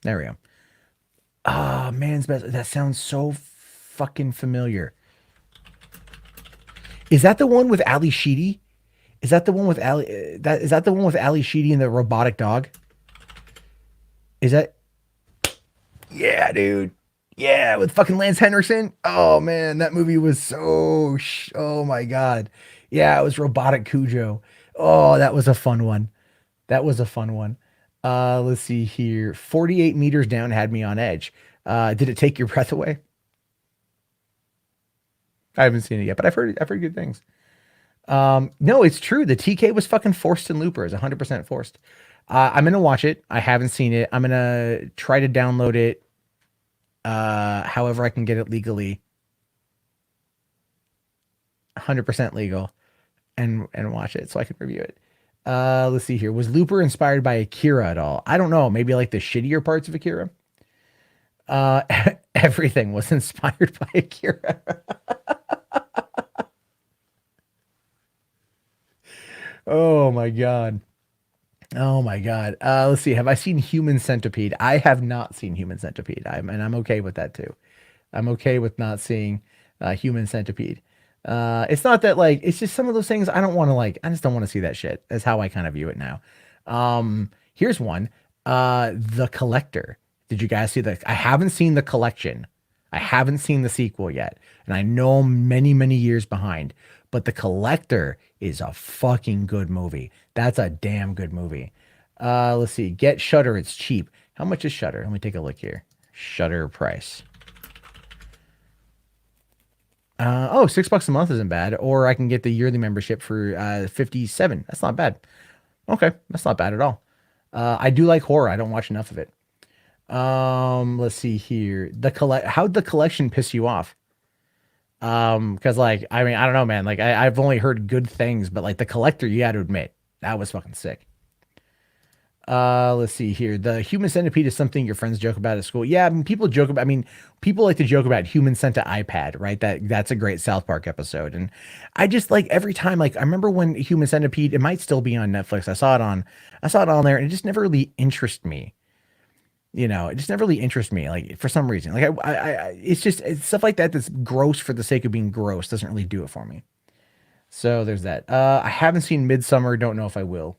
There we go. Man's Best. That sounds so fucking familiar. Is that the one with Ali Sheedy? Is that the one with Ali? Is that the one with Ali Sheedy and the robotic dog? Is that? Yeah, dude. Yeah, with fucking Lance Henriksen. Oh man, that movie was so. Oh my god. Yeah, it was Robotic Cujo. Oh, that was a fun one. That was a fun one. Let's see here. 48 Meters Down had me on edge. Did it take your breath away? I haven't seen it yet, but I've heard good things. No, it's true. The TK was fucking forced in Looper. It's 100% forced. I'm gonna watch it. I haven't seen it. I'm gonna try to download it. However I can get it legally. 100% legal, and watch it so I can review it. Let's see here. Was Looper inspired by Akira at all? I don't know. Maybe like the shittier parts of Akira. Everything was inspired by Akira. Oh my god. Oh my god. Let's see. Have I seen Human Centipede? I have not seen Human Centipede. I'm okay with that too. I'm okay with not seeing Human Centipede. It's not that like it's just some of those things I don't want to like. I just don't want to see that shit. That's how I kind of view it now. Here's one. The Collector. Did you guys see that? I haven't seen The Collection. I haven't seen the sequel yet, and I know I'm many years behind. But The Collector is a fucking good movie. That's a damn good movie. Let's see. Get Shudder. It's cheap. How much is Shudder? Let me take a look here. Shudder price. Oh, $6 a month isn't bad. Or I can get the yearly membership for 57. That's not bad. Okay, that's not bad at all. I do like horror. I don't watch enough of it. Let's see here. How'd The Collection piss you off? Because like I mean I don't know, man. Like I've only heard good things, but like The Collector, you got to admit that was fucking sick. Let's see here. The Human Centipede is something your friends joke about at school. Yeah, I mean, people joke about. I mean, people like to joke about Human Centipede iPad, right? That's a great South Park episode, and I just like every time. Like I remember when Human Centipede. It might still be on Netflix. I saw it on there, and it just never really interested me. You know, it just never really interested me. Like for some reason, like it's stuff like that that's gross for the sake of being gross. Doesn't really do it for me. So there's that. I haven't seen Midsummer. Don't know if I will.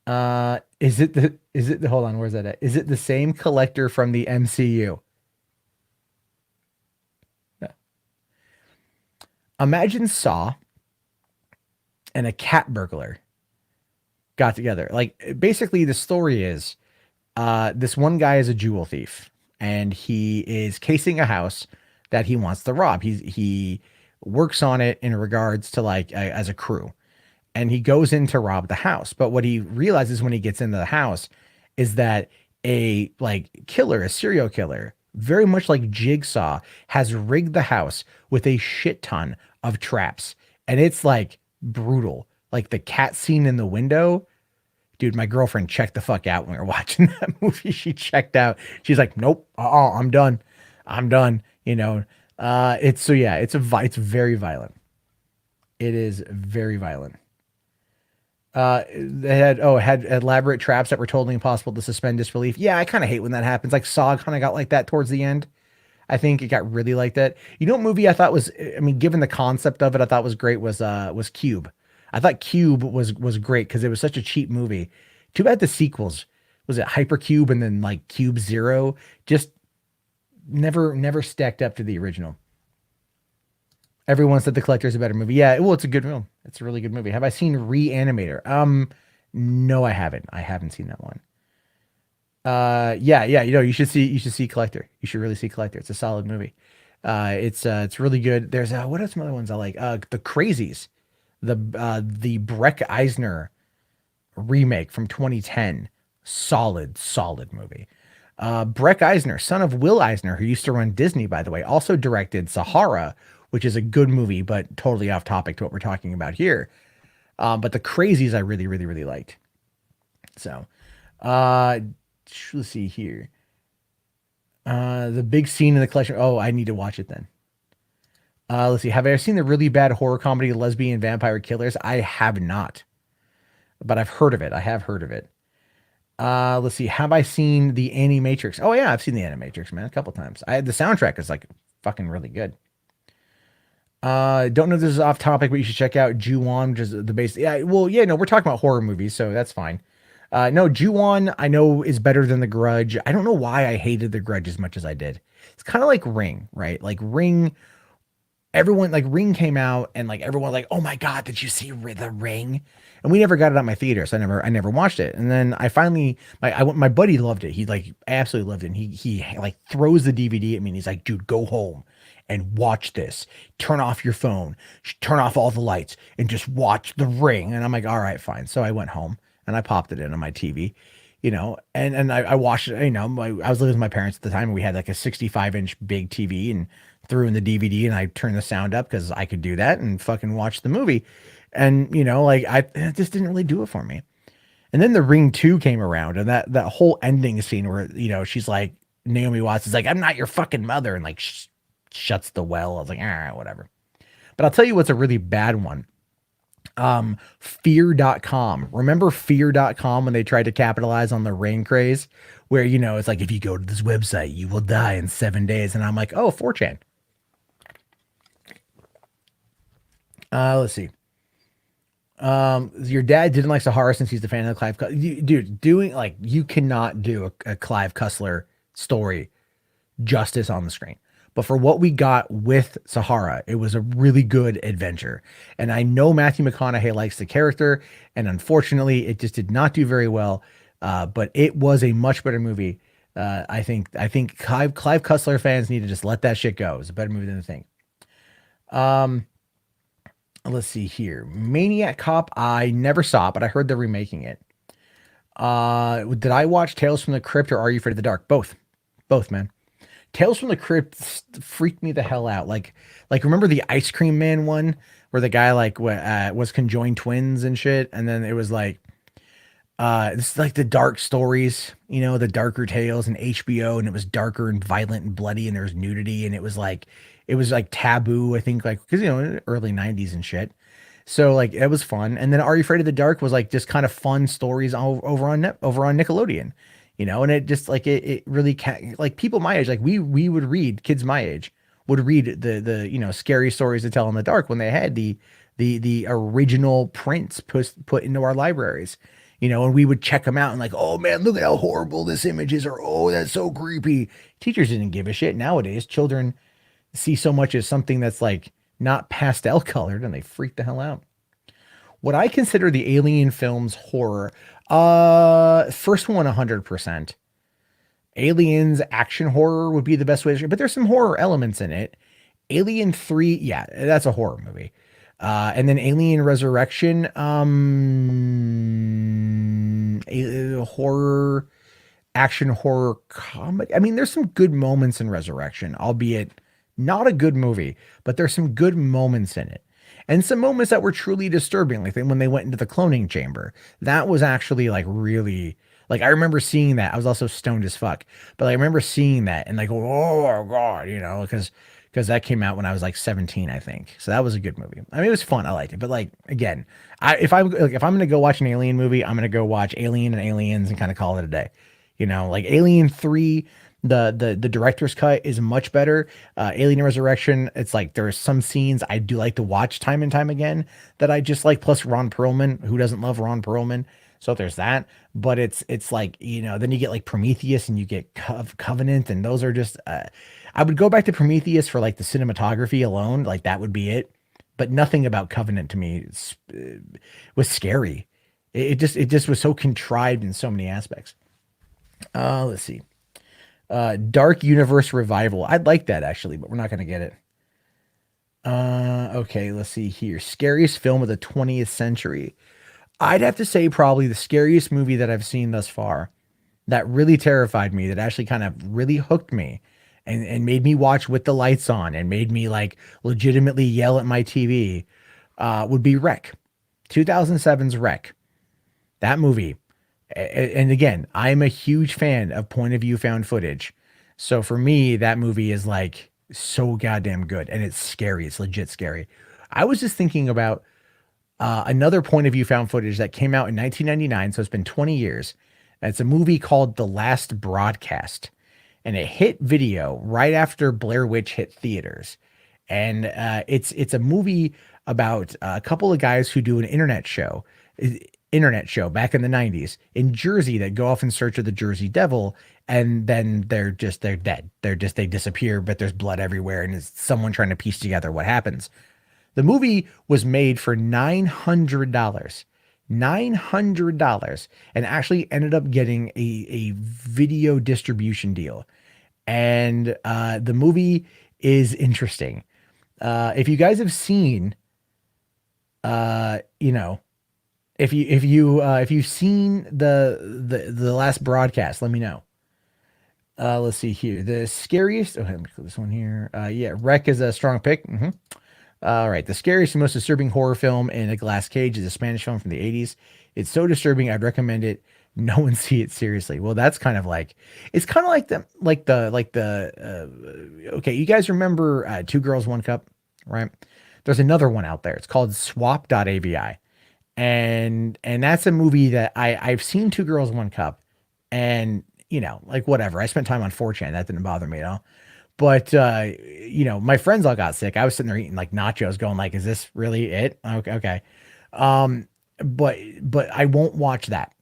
Hold on, where's that at? Is it the same Collector from the MCU? No. Imagine Saw and a cat burglar got together. Like basically the story is this one guy is a jewel thief and he is casing a house that he wants to rob. He works on it in regards to like as a crew. And he goes in to rob the house. But what he realizes when he gets into the house is that a like killer, a serial killer, very much like Jigsaw, has rigged the house with a shit ton of traps. And it's like brutal. Like the cat scene in the window. Dude, my girlfriend checked the fuck out when we were watching that movie. She checked out. She's like, nope, I'm done. I'm done. You know, it's so yeah, it's very violent. It is very violent. They had elaborate traps that were totally impossible to suspend disbelief. Yeah, I kind of hate when that happens. Like Saw kind of got like that towards the end. I think it got really like that. You know what movie I thought was, I mean, given the concept of it, I thought was great was Cube. I thought Cube was great because it was such a cheap movie. Too bad the sequels, was it Hypercube and then like Cube Zero, just never stacked up to the original. Everyone said The Collector is a better movie. Yeah, well, it's a good film. It's a really good movie. Have I seen Reanimator? No, I haven't. I haven't seen that one. Yeah, you should see Collector. You should really see Collector. It's a solid movie. It's really good. There's what are some other ones I like? The Crazies, the Breck Eisner remake from 2010. Solid movie. Breck Eisner, son of Will Eisner, who used to run Disney, by the way, also directed Sahara, which is a good movie, but totally off topic to what we're talking about here. But the Crazies I really liked. So, uh, let's see here. The big scene in the collection. Oh, I need to watch it then. Let's see. Have I ever seen the really bad horror comedy Lesbian Vampire Killers? I have not, but I've heard of it. I have heard of it. Let's see. Have I seen the Animatrix? Oh yeah, I've seen the Animatrix, man, a couple times. The soundtrack is like fucking really good. Don't know if this is off topic, but you should check out Ju-on, which is the base. Yeah, well, yeah, no, we're talking about horror movies, so that's fine. No, Ju-on I know is better than The Grudge. I don't know why I hated The Grudge as much as I did. It's kind of like Ring, right? Like Ring, everyone like Ring came out and like everyone like, oh my God, did you see The Ring? And we never got it at my theater, so I never watched it. And then I finally, my buddy loved it. He like absolutely loved it. And he like throws the DVD at me and he's like, dude, go home and watch this. Turn off your phone, turn off all the lights, and just watch The Ring. And I'm like, all right, fine. So I went home and I popped it in on my TV, and I watched it. I was living with my parents at the time, and we had like a 65-inch big TV, and threw in the DVD, and I turned the sound up because I could do that and fucking watch the movie. And like it just didn't really do it for me. And then The Ring 2 came around, and that whole ending scene where she's like, Naomi Watts is like, I'm not your fucking mother, and like shuts the well. I was like, all right, whatever. But I'll tell you what's a really bad one. Fear.com. Remember Fear.com when they tried to capitalize on the Ring craze? Where, it's like, if you go to this website, you will die in 7 days. And I'm like, oh, 4chan. Let's see. Your dad didn't like Sahara since he's the fan of Clive. Dude, doing like, you cannot do a Clive Cussler story justice on the screen. But for what we got with Sahara, it was a really good adventure. And I know Matthew McConaughey likes the character, and unfortunately, it just did not do very well. But it was a much better movie. I think Clive Cussler fans need to just let that shit go. It's a better movie than the thing. Um, let's see here. Maniac Cop, I never saw, but I heard they're remaking it. Did I watch Tales from the Crypt or Are You Afraid of the Dark? Both, man. Tales from the Crypt freaked me the hell out. Like remember the Ice Cream Man one where the guy like was conjoined twins and shit, and then it was like this is like the dark stories, the darker tales and HBO, and it was darker and violent and bloody, and there was nudity, and it was like taboo, I think, like because early '90s and shit. So like it was fun, and then Are You Afraid of the Dark was like just kind of fun stories over on Nickelodeon. And it just like it really like people my age, like we would read, kids my age would read the scary stories to tell in the dark when they had the original prints put into our libraries, and we would check them out and like, oh man, look at how horrible this image is, or oh, that's so creepy. Teachers didn't give a shit. Nowadays, children see so much as something that's like not pastel colored and they freak the hell out. What I consider the Alien films horror, first one 100%. Aliens action horror would be the best way to, but there's some horror elements in it. Alien 3, yeah, that's a horror movie. And then Alien Resurrection, horror. action horror comedy. I mean, there's some good moments in Resurrection, albeit not a good movie, but there's some good moments in it. And some moments that were truly disturbing, like when they went into the cloning chamber. That was actually like really like I remember seeing that. I was also stoned as fuck, but I remember seeing that and like, oh my god, because that came out when I was like 17, I think. So that was a good movie. I mean, it was fun. I liked it, but like again, if I'm gonna go watch an alien movie, I'm gonna go watch Alien and Aliens and kind of call it a day. Like Alien 3, the director's cut is much better. Alien Resurrection, it's like there are some scenes I do like to watch time and time again that I just like. Plus Ron Perlman, who doesn't love Ron Perlman? So there's that. But it's like then you get like Prometheus and you get Covenant, and those are just. I would go back to Prometheus for like the cinematography alone, like that would be it. But nothing about Covenant to me was scary. It just was so contrived in so many aspects. Let's see. Dark Universe Revival. I'd like that actually, but we're not gonna get it. Okay, let's see here. Scariest film of the 20th century. I'd have to say probably the scariest movie that I've seen thus far that really terrified me, that actually kind of really hooked me and made me watch with the lights on and made me like legitimately yell at my TV, would be Wreck. 2007's Wreck. That movie. And again, I'm a huge fan of point of view found footage. So for me, that movie is like so goddamn good and it's scary. It's legit scary. I was just thinking about another point of view found footage that came out in 1999. So it's been 20 years. It's a movie called The Last Broadcast, and it hit video right after Blair Witch hit theaters. And it's a movie about a couple of guys who do an internet show back in the 90s in Jersey that go off in search of the Jersey Devil, and then they're dead. They disappear, but there's blood everywhere and it's someone trying to piece together what happens. The movie was made for $900. $900, and actually ended up getting a video distribution deal. And the movie is interesting. If you guys have seen you know, if you've seen the last broadcast, let me know. Let's see here. The scariest. Oh, let me click this one here. Yeah, Wreck is a strong pick. All right. The scariest and most disturbing horror film in a glass cage is a Spanish film from the 80s. It's so disturbing, I'd recommend it. No one see it seriously. Well, that's kind of like, it's kind of okay, you guys remember Two Girls, One Cup, right? There's another one out there. It's called Swap.avi. And that's a movie that I've seen Two Girls, One Cup, and like whatever. I spent time on 4chan. That didn't bother me at all. But my friends all got sick. I was sitting there eating like nachos, going like, "Is this really it?" Okay, okay. But I won't watch that.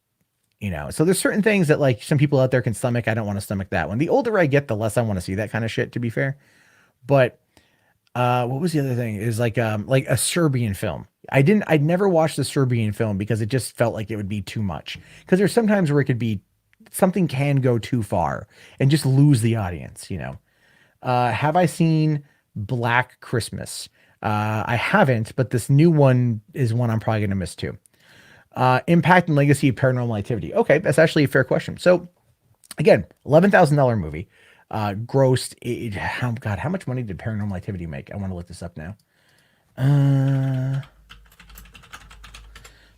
So there's certain things that like some people out there can stomach. I don't want to stomach that one. The older I get, the less I want to see that kind of shit. To be fair, but what was the other thing? Is like a Serbian film. I'd never watched the Serbian film because it just felt like it would be too much. Because there's sometimes where it could be something can go too far and just lose the audience. Have I seen Black Christmas? I haven't, but this new one is one I'm probably going to miss too. Impact and legacy of Paranormal Activity. Okay, that's actually a fair question. So again, $11,000 movie. Grossed. God, how much money did Paranormal Activity make? I want to look this up now.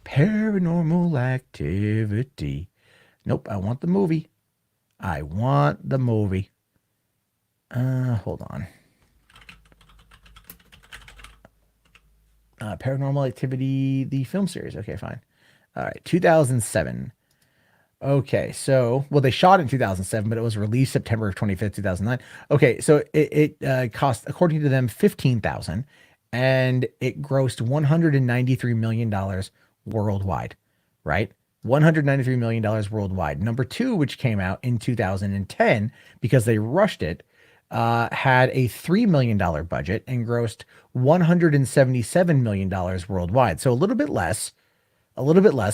Paranormal Activity. Nope, I want the movie. I want the movie. Hold on. Paranormal Activity, the film series. Okay, fine. All right, 2007. Okay, so they shot in 2007, but it was released September 25th, 2009. Okay, so it cost, according to them, 15,000, and it grossed $193 million worldwide, right? $193 million worldwide. Number two, which came out in 2010 because they rushed it, had a $3 million budget and grossed $177 million worldwide. So a little bit less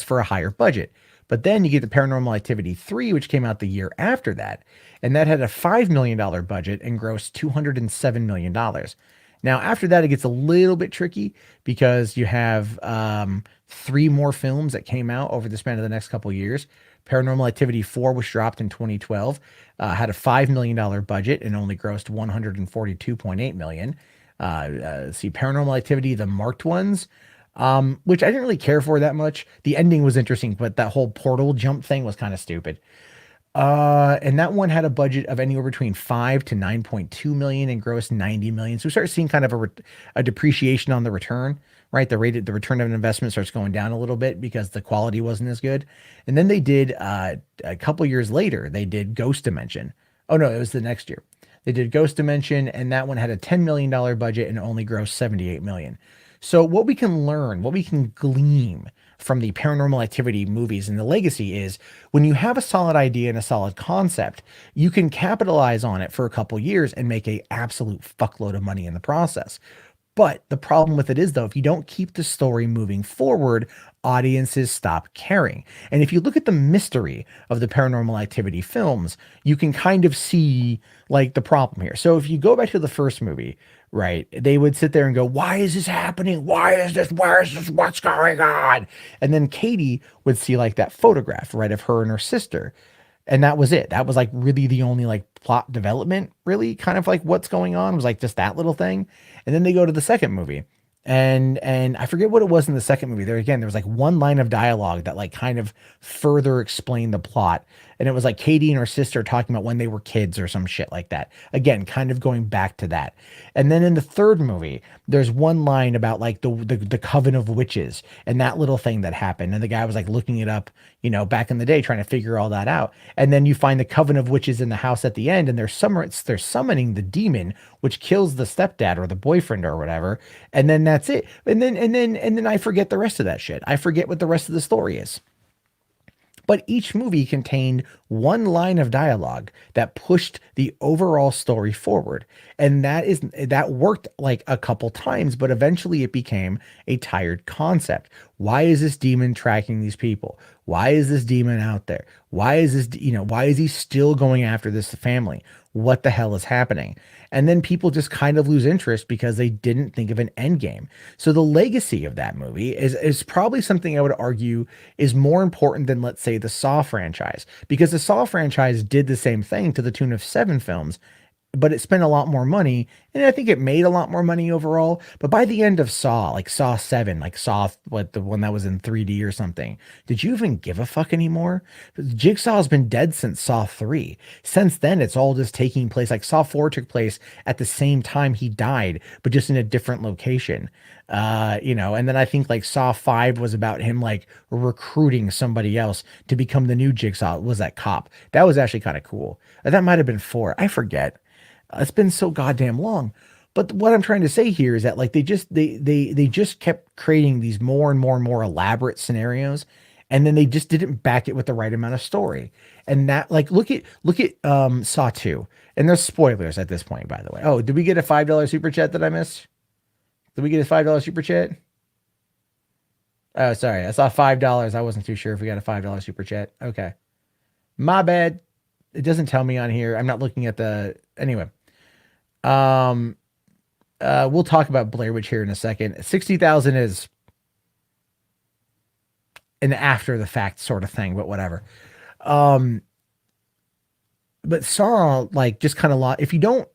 for a higher budget. But then you get the Paranormal Activity 3, which came out the year after that. And that had a $5 million budget and grossed $207 million. Now, after that, it gets a little bit tricky because you have three more films that came out over the span of the next couple of years. Paranormal Activity 4 was dropped in 2012, had a $5 million budget and only grossed 142.8 million. See, Paranormal Activity, the marked ones, which I didn't really care for that much. The ending was interesting, but that whole portal jump thing was kind of stupid. And that one had a budget of anywhere between 5 to 9.2 million and gross 90 million. So we start seeing kind of a depreciation on the return, right? The return of an investment starts going down a little bit because the quality wasn't as good. And then they did a couple years later, they did Ghost Dimension. Oh no, it was the next year. They did Ghost Dimension, and that one had a $10 million budget and only grossed 78 million. So what we can learn, what we can glean from the Paranormal Activity movies and the legacy is when you have a solid idea and a solid concept, you can capitalize on it for a couple years and make a absolute fuckload of money in the process. But the problem with it is, though, if you don't keep the story moving forward, audiences stop caring. And if you look at the mystery of the Paranormal Activity films, you can kind of see like the problem here. So if you go back to the first movie, right, they would sit there and go, "Why is this happening? Why is this? Where is this? What's going on?" And then Katie would see like that photograph, right, of her and her sister. And that was it. That was like really the only like plot development, really kind of like what's going on was like just that little thing. And then they go to the second movie. And I forget what it was in the second movie. There again, there was like one line of dialogue that like kind of further explained the plot. And it was like Katie and her sister talking about when they were kids or some shit like that. Again, kind of going back to that. And then in the third movie, there's one line about like the coven of witches and that little thing that happened. And the guy was like looking it up, you know, back in the day, trying to figure all that out. And then you find the coven of witches in the house at the end, and they're summoning the demon, which kills the stepdad or the boyfriend or whatever. And then that's it. And then I forget the rest of that shit. I forget what the rest of the story is. But each movie contained one line of dialogue that pushed the overall story forward. And that worked like a couple times, but eventually it became a tired concept. Why is this demon tracking these people? Why is this demon out there? Why is why is he still going after this family? What the hell is happening? And then people just kind of lose interest because they didn't think of an end game. So the legacy of that movie is probably something I would argue is more important than, let's say, the Saw franchise, because the Saw franchise did the same thing to the tune of 7 films, but it spent a lot more money, and I think it made a lot more money overall. But by the end of Saw, like Saw 7, like Saw, what, the one that was in 3D or something, did you even give a fuck anymore? Jigsaw's been dead since Saw 3. Since then, it's all just taking place. Like Saw 4 took place at the same time he died, but just in a different location. And then I think like Saw 5 was about him like recruiting somebody else to become the new Jigsaw. Was that cop? That was actually kind of cool. That might have been 4. I forget. It's been so goddamn long. But what I'm trying to say here is that like they just kept creating these more and more and more elaborate scenarios, and then they just didn't back it with the right amount of story. And that like look at Saw 2. And there's spoilers at this point, by the way. Oh, did we get a $5 super chat that I missed? Did we get a $5 super chat? Oh, sorry. I saw $5. I wasn't too sure if we got a $5 super chat. Okay. My bad. It doesn't tell me on here. I'm not looking at the anyway. We'll talk about Blair Witch here in a second. 60,000 is an after the fact sort of thing, but whatever. But Saw, like, just kind of if you don't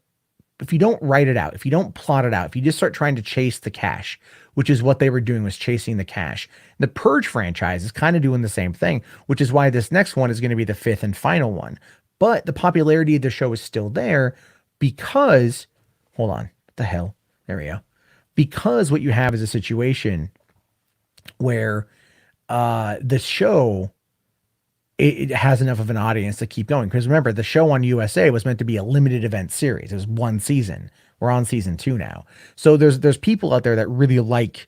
write it out, if you don't plot it out, if you just start trying to chase the cash, which is what they were doing, was chasing the cash. The Purge franchise is kind of doing the same thing, which is why this next one is going to be the 5th and final one. But the popularity of the show is still there because, hold on, what the hell? There we go. Because what you have is a situation where the show, it has enough of an audience to keep going. Because remember, the show on USA was meant to be a limited event series. It was one season. We're on season 2 now. So there's people out there that really like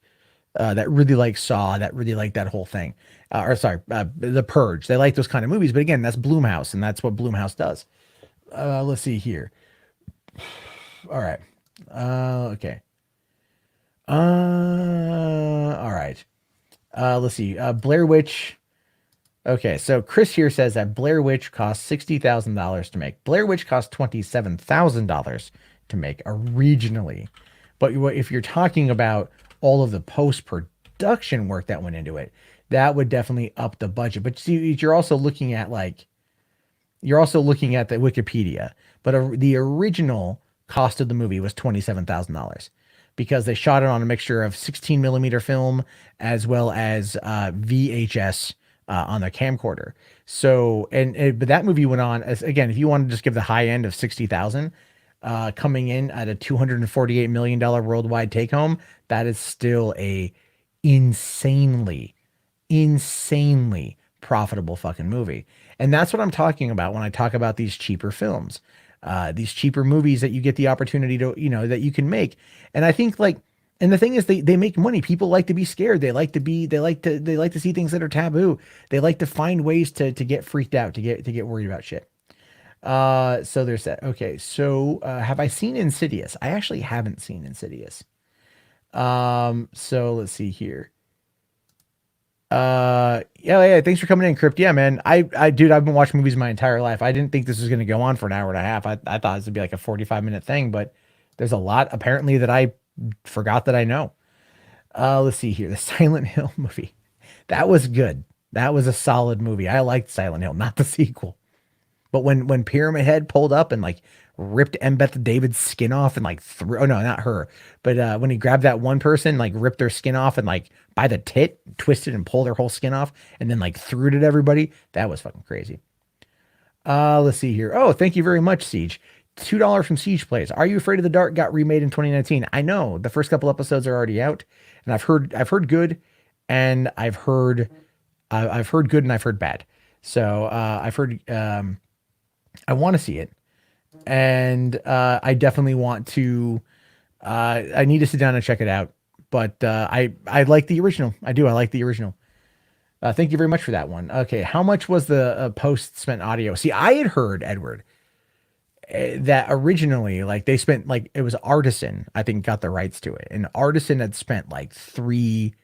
Saw, that really like that whole thing. The Purge. They like those kind of movies. But again, that's Blumhouse, and that's what Blumhouse does. Let's see here. All right. Okay. All right. Let's see. Blair Witch. Okay, so Chris here says that Blair Witch cost $60,000 to make. Blair Witch cost $27,000 to make originally. But if you're talking about all of the post production work that went into it, that would definitely up the budget. But see, you're also looking at the Wikipedia, but the original cost of the movie was $27,000 because they shot it on a mixture of 16 millimeter film as well as VHS on their camcorder. So, but that movie went on as, again, if you want to just give the high end of 60,000, coming in at a $248 million worldwide take home, that is still a insanely, insanely profitable fucking movie. And that's what I'm talking about when I talk about these cheaper films, these cheaper movies that you get the opportunity to, that you can make. And I think and the thing is they make money. People like to be scared. They like to see things that are taboo. They like to find ways to get freaked out, to get worried about shit. So there's that. Okay. So, have I seen Insidious? I actually haven't seen Insidious. So let's see here. Yeah, thanks for coming in, Crypt. Yeah, man. Dude, I've been watching movies my entire life. I didn't think this was going to go on for an hour and a half. I thought this would be like a 45-minute thing, but there's a lot apparently that I forgot that I know. Let's see here. The Silent Hill movie. That was good. That was a solid movie. I liked Silent Hill, not the sequel. But when Pyramid Head pulled up and ripped Embeth David's skin off and threw, oh no, not her, but when he grabbed that one person, ripped their skin off and by the tit, twisted and pulled their whole skin off and then threw it at everybody. That was fucking crazy. Let's see here. Oh, thank you very much, Siege. $2 from Siege Plays. Are You Afraid of the Dark got remade in 2019. I know the first couple episodes are already out, and I've heard good, and I've heard good, and I've heard bad. So I've heard I want to see it, and I definitely want to. I need to sit down and check it out. But I like the original. I do. I like the original. Thank you very much for that one. Okay, how much was the post spent audio? See, I had heard, Edward, that originally they spent it was Artisan, I think, got the rights to it, and Artisan had spent 3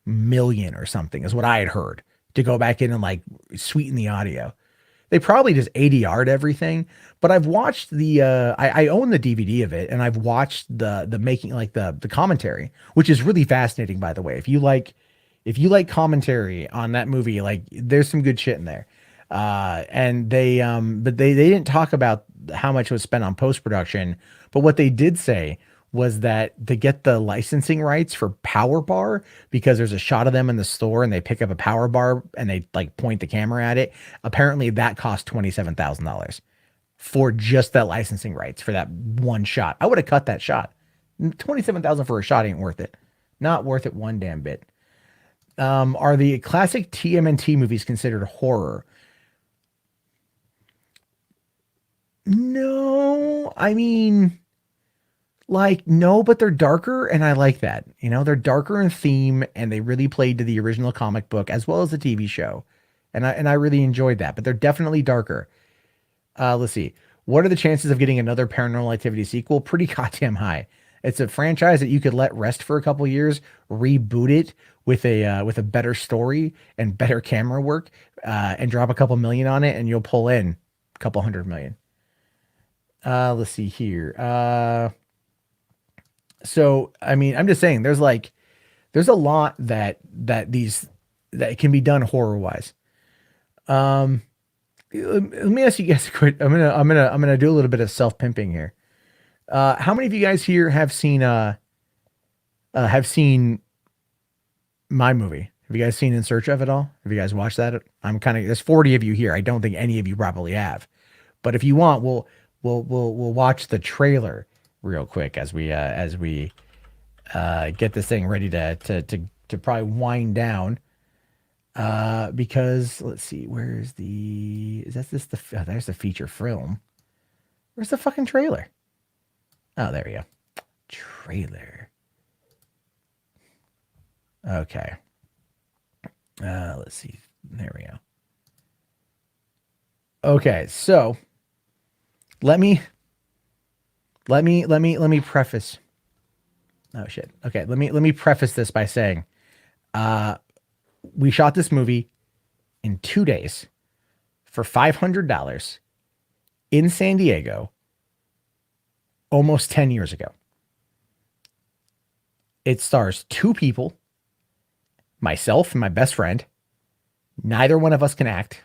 million or something is what I had heard to go back in and sweeten the audio. They probably just ADR'd everything, but I've watched I own the DVD of it, and I've watched the making, the commentary, which is really fascinating, by the way. If you like commentary on that movie, there's some good shit in there. And but they didn't talk about how much was spent on post-production, but what they did say was that to get the licensing rights for Power Bar, because there's a shot of them in the store and they pick up a Power Bar and they point the camera at it. Apparently that cost $27,000 for just that licensing rights for that one shot. I would have cut that shot. $27,000 for a shot ain't worth it. Not worth it one damn bit. Are the classic TMNT movies considered horror? No, I mean, no, but they're darker, and I like that. They're darker in theme, and they really played to the original comic book as well as the TV show, and I really enjoyed that. But they're definitely darker. Let's see. What are the chances of getting another Paranormal Activity sequel? Pretty goddamn high. It's a franchise that you could let rest for a couple years, reboot it with a better story and better camera work, and drop a couple million on it, and you'll pull in a couple $100 million. Let's see here. So, I mean, I'm just saying there's a lot that can be done horror wise. Let me ask you guys a quick, I'm going to do a little bit of self pimping here. How many of you guys here have seen my movie? Have you guys seen In Search of at all? Have you guys watched that? There's 40 of you here. I don't think any of you probably have, but if you want, we'll watch the trailer real quick as we get this thing ready to probably wind down. Because let's see, there's the feature film. Where's the fucking trailer? Oh, there we go. Trailer. Okay. Let's see. There we go. Okay, so let me preface. Oh shit. Okay, let me preface this by saying, we shot this movie in 2 days for $500 in San Diego almost 10 years ago. It stars two people, myself and my best friend. Neither one of us can act.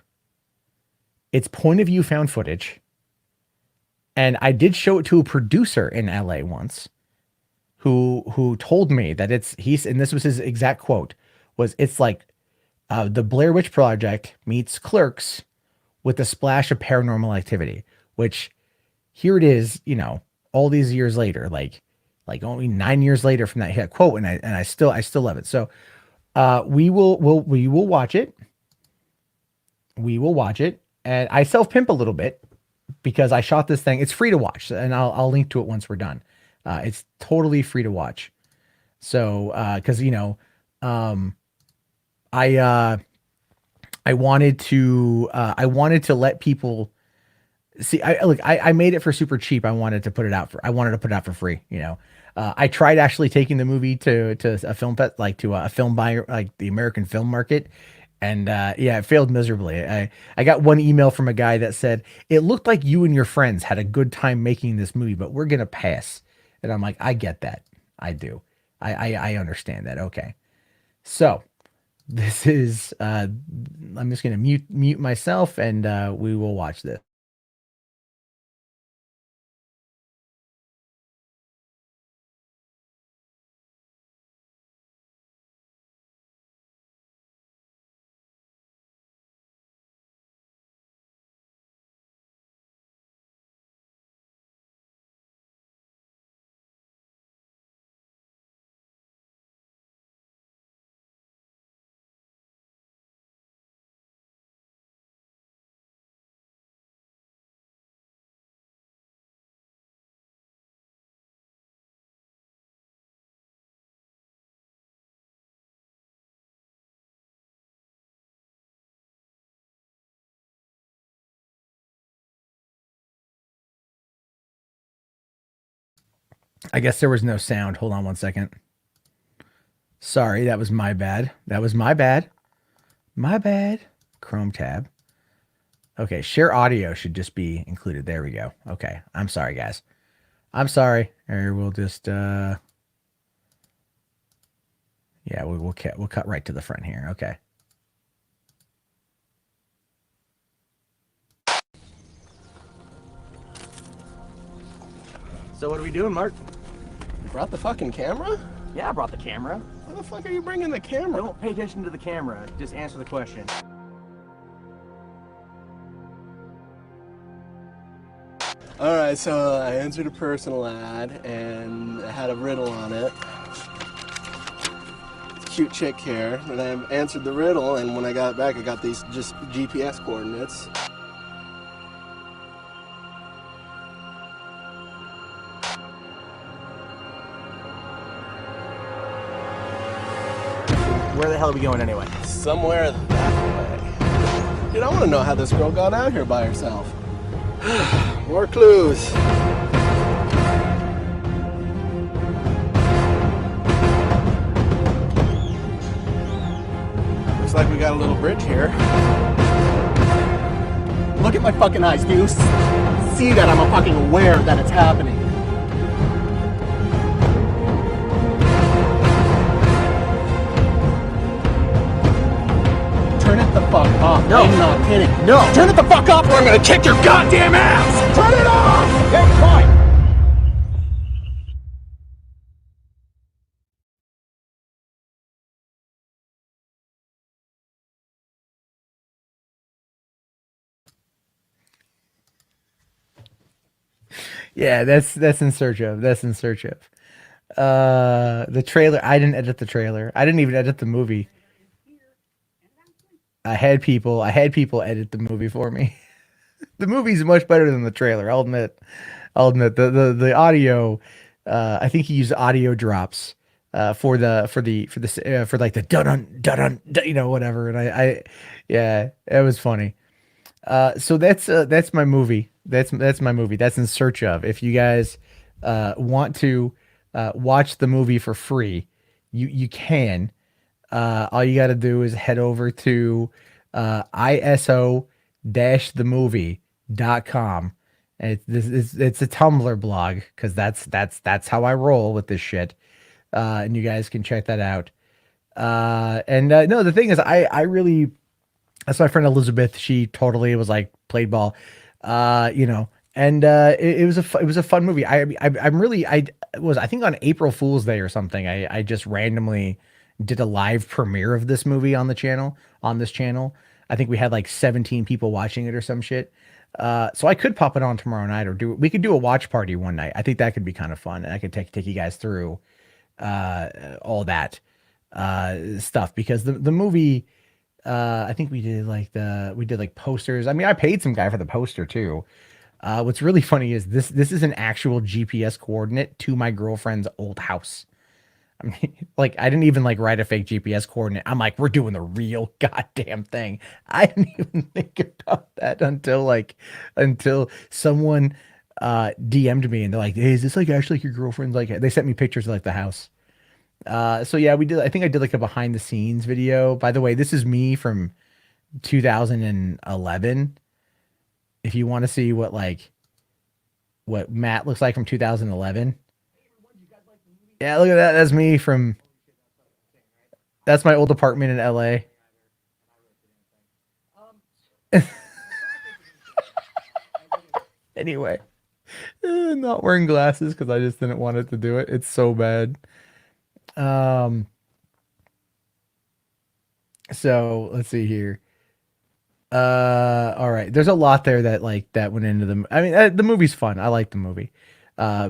It's point of view found footage. And I did show it to a producer in LA once who told me that and this was his exact quote, was it's like the Blair Witch Project meets Clerks with a splash of Paranormal Activity, which here it is, all these years later, like only 9 years later from that quote, and I still love it. So we will watch it. We will watch it, and I self pimp a little bit because I shot this thing. It's free to watch, and I'll link to it once we're done. It's totally free to watch. So because I wanted to let people see. I made it for super cheap. I wanted to put it out for free. I tried actually taking the movie to a film fest, like to a film buyer, like the American film market. And yeah, it failed miserably. I got one email from a guy that said, it looked like you and your friends had a good time making this movie, but we're going to pass. And I'm like, I get that. I do. I understand that. Okay. So this is, I'm just going to mute myself, and we will watch this. I guess there was no sound. Hold on one second. Sorry, that was my bad. That was my bad. My bad. Chrome tab. Okay, share audio should just be included. There we go. Okay, I'm sorry, guys. I'm sorry. Or we'll just yeah, we'll cut right to the front here. Okay. So what are we doing, Mark? You brought the fucking camera? Yeah, I brought the camera. Why the fuck are you bringing the camera? Don't pay attention to the camera. Just answer the question. Alright, so I answered a personal ad and it had a riddle on it. Cute chick here. And I answered the riddle, and when I got back, I got these just GPS coordinates. Where the hell are we going anyway? Somewhere that way. Dude, I want to know how this girl got out here by herself. More clues. Looks like we got a little bridge here. Look at my fucking eyes, do you see that I'm fucking aware that it's happening? Turn it the fuck off. No. I'm not kidding. No. Turn it the fuck off or I'm gonna kick your goddamn ass! Turn it off! Okay, fine. Yeah, that's in search of. That's in search of. The trailer. I didn't edit the trailer. I didn't even edit the movie. I had people edit the movie for me. The movie's much better than the trailer. I'll admit. The audio. I think he used audio drops for like the dun dun dun, whatever. And yeah, it was funny. So that's my movie. That's my movie. That's In Search Of. If you guys want to watch the movie for free, you can. All you got to do is head over to iso-themovie.com. It's a Tumblr blog because that's how I roll with this shit. and you guys can check that out. And no, the thing is, I really, that's my friend Elizabeth. She totally was like played ball, you know, and it was it was a fun movie. I'm really I think on April Fool's Day or something. I just randomly did a live premiere of this movie on the channel on this channel. I think we had like 17 people watching it or some shit. So I could pop it on tomorrow night or we could do a watch party one night. I think that could be kind of fun, and I could take you guys through all that stuff because the movie. I think we did like posters. I mean, I paid some guy for the poster too. What's really funny is this is an actual GPS coordinate to my girlfriend's old house. I mean, like I didn't even like write a fake GPS coordinate. I'm like, we're doing the real goddamn thing. I didn't even think about that until someone DM'd me and they're like, hey, is this like actually like your girlfriend's like they sent me pictures of like the house. So yeah, we did. I think I did like a behind the scenes video. By the way, this is me from 2011. If you want to see what Matt looks like from 2011, yeah, look at that. That's me from. That's my old apartment in LA. Anyway, not wearing glasses because I just didn't want it to do it. It's so bad. Um, so let's see here. All right. There's a lot there that that went into the. I mean, the movie's fun. I like the movie.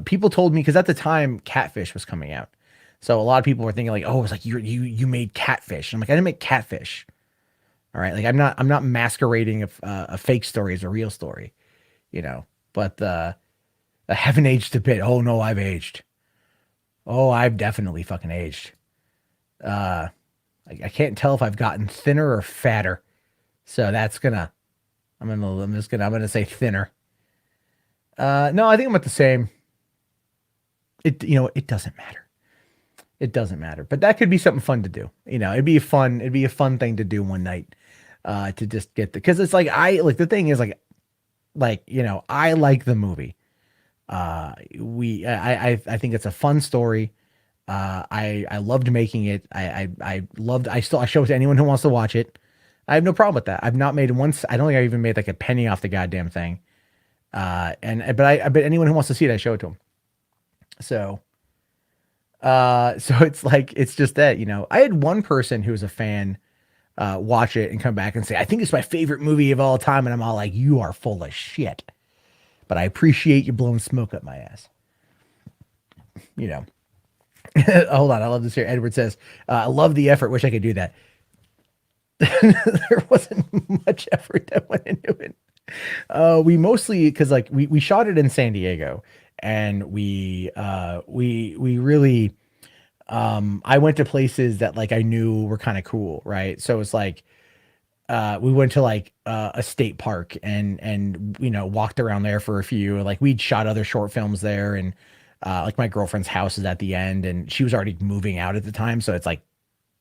People told me because at the time Catfish was coming out, so a lot of people were thinking like, oh, it's like you made Catfish. I'm like, I didn't make Catfish. All right, like I'm not masquerading a fake story as a real story, you know. But I haven't aged a bit. Oh no, I've aged. Oh, I've definitely fucking aged. Uh, I can't tell if I've gotten thinner or fatter. So that's gonna I'm gonna say thinner. No, I think I'm at the same. It doesn't matter. It doesn't matter. But that could be something fun to do. You know, it'd be a fun thing to do one night. To just get the because it's like I like the thing is you know, I like the movie. I think it's a fun story. I loved making it. I loved I show it to anyone who wants to watch it. I have no problem with that. I've not made once. I don't think I even made like a penny off the goddamn thing. But anyone who wants to see it, I show it to them. So, so it's like it's just that you know, I had one person who was a fan watch it and come back and say, I think it's my favorite movie of all time, and I'm all like, you are full of shit. But I appreciate you blowing smoke up my ass. You know. Hold on, I love this here. Edward says, I love the effort. Wish I could do that. There wasn't much effort that went into it. We mostly because like we shot it in San Diego, and we really I went to places that like I knew were kind of cool, right? So it's like we went to like a state park and you know walked around there for a few. Like we'd shot other short films there, and like my girlfriend's house is at the end, and she was already moving out at the time, so it's like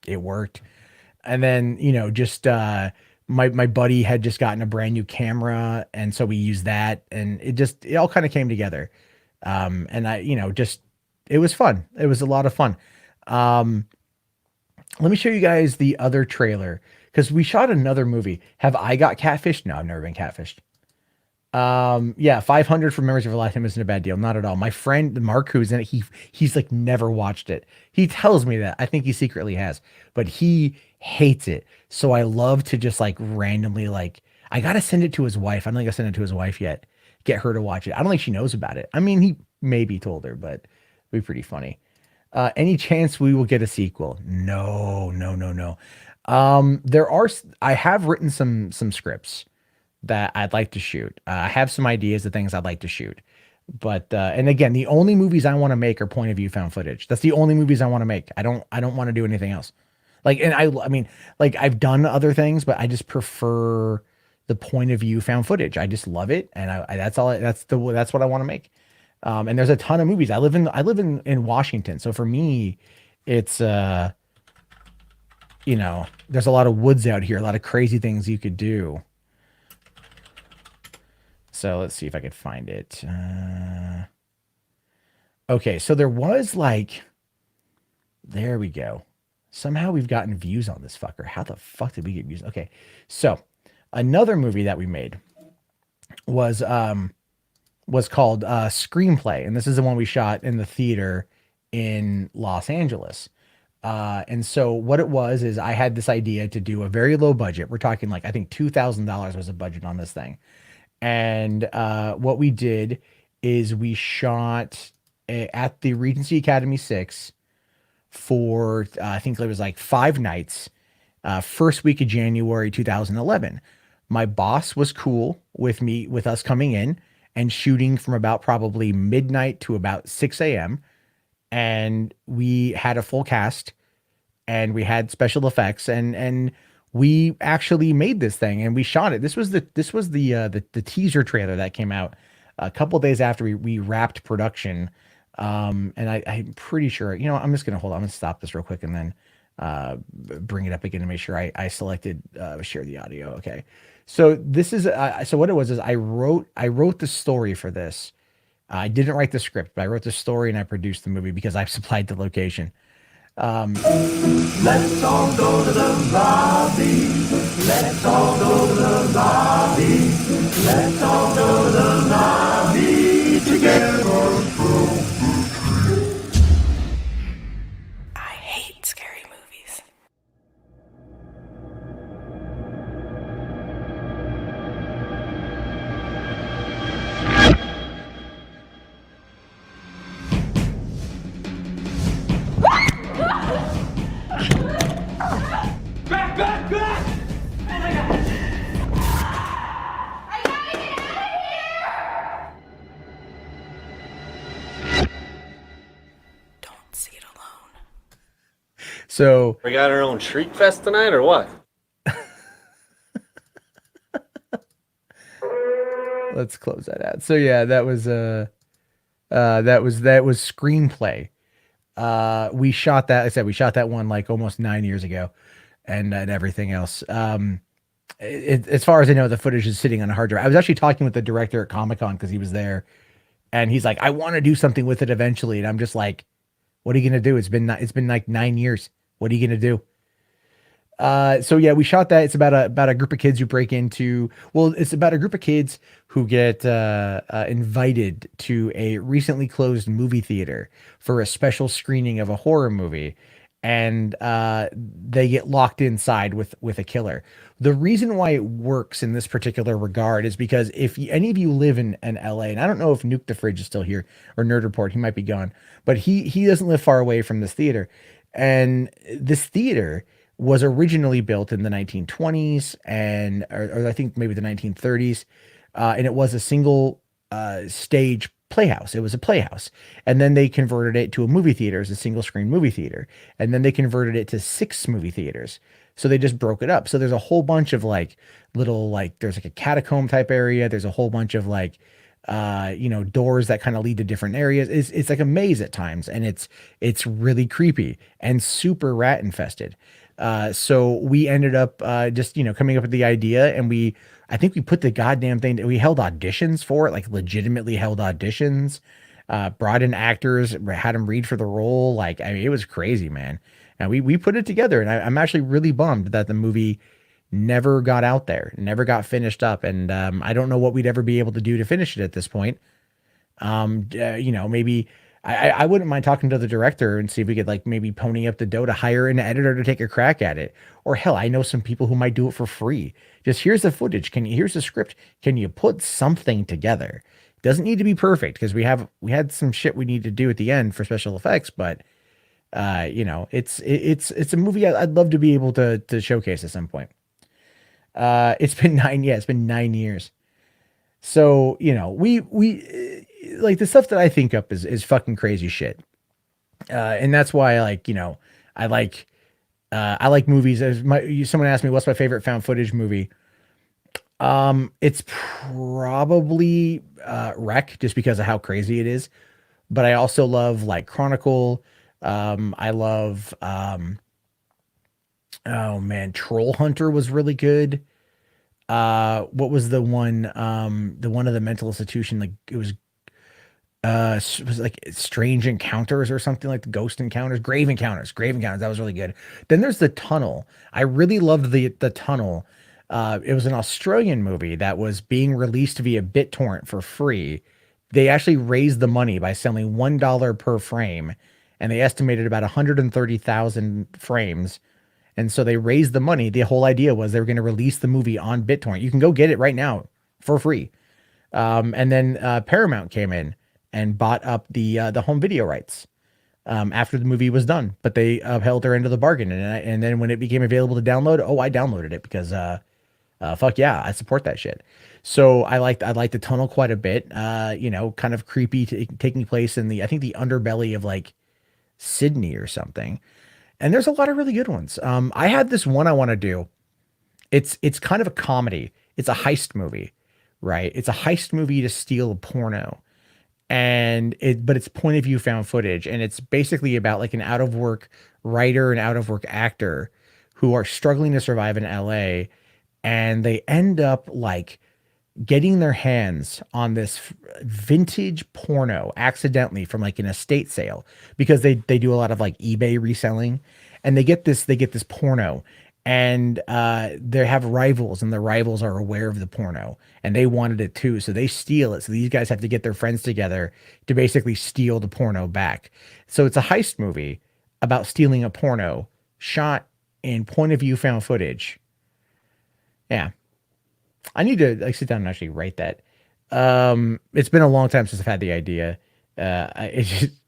it worked. And then you know just my buddy had just gotten a brand new camera, and so we used that, and it all kind of came together. And I you know just it was fun. It was a lot of fun. Um, Let me show you guys the other trailer because we shot another movie. Have I got catfished? No, I've never been catfished. Yeah, 500 for Memories of a Lifetime isn't a bad deal. Not at all. My friend Mark, who's in it, he's like never watched it. He tells me that. I think he secretly has, but he hates it. So I love to just like randomly like I gotta send it to his wife. I don't think I sent it to his wife yet. Get her to watch it. I don't think she knows about it. I mean, he maybe told her, but it'd be pretty funny. Any chance we will get a sequel? No, no, no, no. I have written some scripts that I'd like to shoot. I have some ideas of things I'd like to shoot. But and again, the only movies I want to make are point of view found footage. That's the only movies I want to make. I don't want to do anything else. Like and I mean, like I've done other things, but I just prefer the point of view found footage. I just love it, and that's what I want to make. And there's a ton of movies. I live in Washington, so for me, it's you know, there's a lot of woods out here, a lot of crazy things you could do. So let's see if I could find it. Okay, so there was like There we go. Somehow we've gotten views on this fucker. How the fuck did we get views? Okay. So another movie that we made was called Screenplay, and this is the one we shot in the theater in Los Angeles. And so what it was is I had this idea to do a very low budget. We're talking like I think $2,000 was a budget on this thing. And what we did is we shot at the Regency Academy 6 for I think it was like 5 nights, first week of January 2011. My boss was cool with us coming in and shooting from about probably midnight to about 6 a.m. And we had a full cast and we had special effects and we actually made this thing and we shot it. This was the teaser trailer that came out a couple days after we wrapped production. And I'm pretty sure, I'm just gonna hold on. I'm gonna stop this real quick and then bring it up again to make sure I selected share the audio. Okay. So this is so what it was is I wrote the story for this. I didn't write the script, but I wrote the story and I produced the movie because I supplied the location. Let's all go to the lobby. Let's all go to the lobby. Let's all go to the lobby together. I hate scary movies. Back! Oh my god! I gotta get out of here! Don't see it alone. So We got our own Shriek Fest tonight, or what? let's close that out. So yeah, that was Screenplay. We shot that. I said we shot that one like almost 9 years ago, and everything else. As far as I know, the footage is sitting on a hard drive. I was actually talking with the director at Comic-Con because he was there, and he's like, "I want to do something with it eventually." And I'm just like, "What are you gonna do? It's been like 9 years. What are you gonna do?" So yeah, we shot that. It's about a group of kids who break into. Well, it's about a group of kids who get invited to a recently closed movie theater for a special screening of a horror movie, and they get locked inside with a killer. The reason why it works in this particular regard is because if any of you live in LA, and I don't know if Nuke the Fridge is still here or Nerd Report, he might be gone, but he doesn't live far away from this theater, and this theater was originally built in the 1920s or I think maybe the 1930s, and it was a single stage playhouse. It was a playhouse, and then they converted it to a movie theater as a single screen movie theater, and then they converted it to 6 movie theaters. So they just broke it up. So there's a whole bunch of like little like there's like a catacomb type area. There's a whole bunch of like doors that kind of lead to different areas. It's like a maze at times, and it's really creepy and super rat infested. So we ended up just coming up with the idea, and I think we put the goddamn thing. We held auditions for it, like legitimately held auditions. Brought in actors, had them read for the role. Like I mean, it was crazy, man. And we put it together, and I'm actually really bummed that the movie never got out there, never got finished up, and I don't know what we'd ever be able to do to finish it at this point. Maybe I wouldn't mind talking to the director and see if we could like maybe pony up the dough to hire an editor to take a crack at it. Or hell, I know some people who might do it for free. Just here's the footage. Here's the script. Can you put something together? It doesn't need to be perfect because we had some shit we need to do at the end for special effects, but it's a movie I'd love to be able to showcase at some point. It's been 9 years. So, we like the stuff that I think up is fucking crazy shit. And that's why I like movies. Someone asked me, what's my favorite found footage movie? It's probably, Wreck, just because of how crazy it is. But I also love like Chronicle. I love, oh man, Troll Hunter was really good. What was the one of the mental institution? Like it was Was like Strange Encounters or something, like the Ghost Encounters, Grave Encounters. That was really good. Then there's The Tunnel. I really loved the Tunnel. It was an Australian movie that was being released via BitTorrent for free. They actually raised the money by selling $1 per frame, and they estimated about 130,000 frames. And so they raised the money. The whole idea was they were going to release the movie on BitTorrent. You can go get it right now for free. And then Paramount came in and bought up the home video rights after the movie was done, but they upheld their end of the bargain. And then when it became available to download, oh, I downloaded it because fuck yeah, I support that shit. So I liked The Tunnel quite a bit. You know, kind of creepy, taking place in I think the underbelly of like Sydney or something. And there's a lot of really good ones. I had this one I want to do. It's kind of a comedy. It's a heist movie, right? It's a heist movie to steal a porno. But it's point of view found footage. And it's basically about like an out of work writer and out of work actor who are struggling to survive in LA. And they end up like getting their hands on this vintage porno accidentally from like an estate sale, because they do a lot of like eBay reselling, and they get this porno, and they have rivals, and the rivals are aware of the porno and they wanted it too, so they steal it. So these guys have to get their friends together to basically steal the porno back. So it's a heist movie about stealing a porno shot in point of view found footage. Yeah, I need to like sit down and actually write that. It's been a long time since I've had the idea. I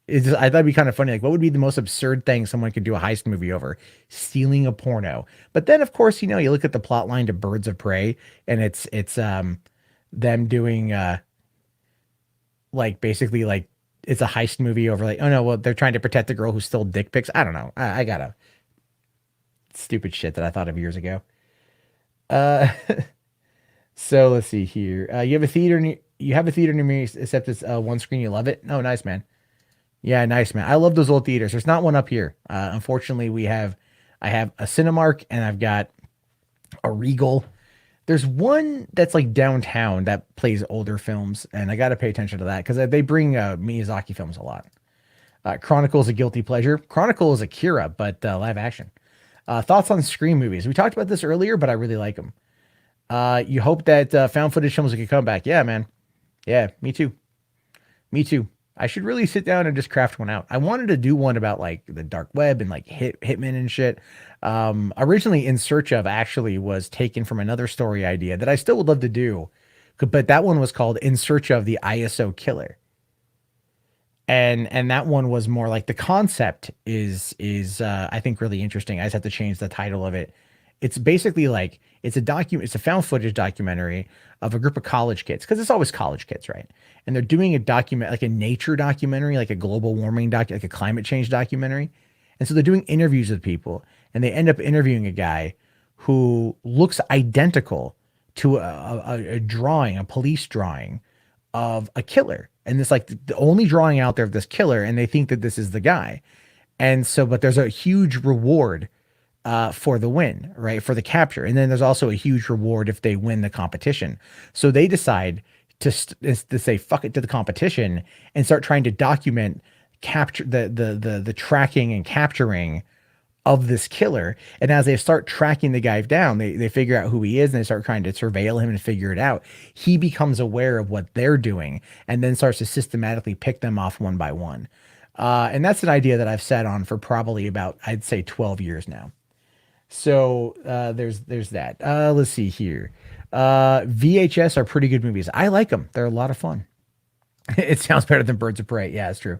thought it'd be kind of funny. Like, what would be the most absurd thing someone could do a heist movie over? Stealing a porno. But then, of course, you know, you look at the plot line to Birds of Prey, and it's them doing like basically like it's a heist movie over like, oh no, well they're trying to protect the girl who stole dick pics. I don't know. I got a stupid shit that I thought of years ago. Uh. So let's see here. You have a theater near me, except it's one screen. You love it. Oh, nice, man. Yeah, nice, man. I love those old theaters. There's not one up here. Unfortunately, I have a Cinemark and I've got a Regal. There's one that's like downtown that plays older films, and I got to pay attention to that because they bring Miyazaki films a lot. Chronicle is a guilty pleasure. Chronicle is Akira, but live action. Thoughts on Scream movies? We talked about this earlier, but I really like them. You hope that found footage films can come back. Yeah, man. Yeah, me too. Me too. I should really sit down and just craft one out. I wanted to do one about like the dark web and like hitmen and shit. Originally In Search Of actually was taken from another story idea that I still would love to do, but that one was called In Search Of the ISO Killer. And that one was more like the concept is I think really interesting. I just have to change the title of it. It's basically like it's a found footage documentary of a group of college kids, because it's always college kids, right? And they're doing a document like a nature documentary, like a global warming like a climate change documentary. And so they're doing interviews with people, and they end up interviewing a guy who looks identical to a drawing, a police drawing of a killer. And it's like the only drawing out there of this killer, and they think that this is the guy. And so, but there's a huge reward for the win, right? For the capture. And then there's also a huge reward if they win the competition. So they decide to say fuck it to the competition and start trying to document capture the tracking and capturing of this killer. And as they start tracking the guy down, they figure out who he is, and they start trying to surveil him and figure it out. He becomes aware of what they're doing and then starts to systematically pick them off one by one. And that's an idea that I've sat on for probably about, I'd say 12 years now. So there's that. Let's see here. VHS are pretty good movies. I like them. They're a lot of fun. It sounds better than Birds of Prey. Yeah, it's true.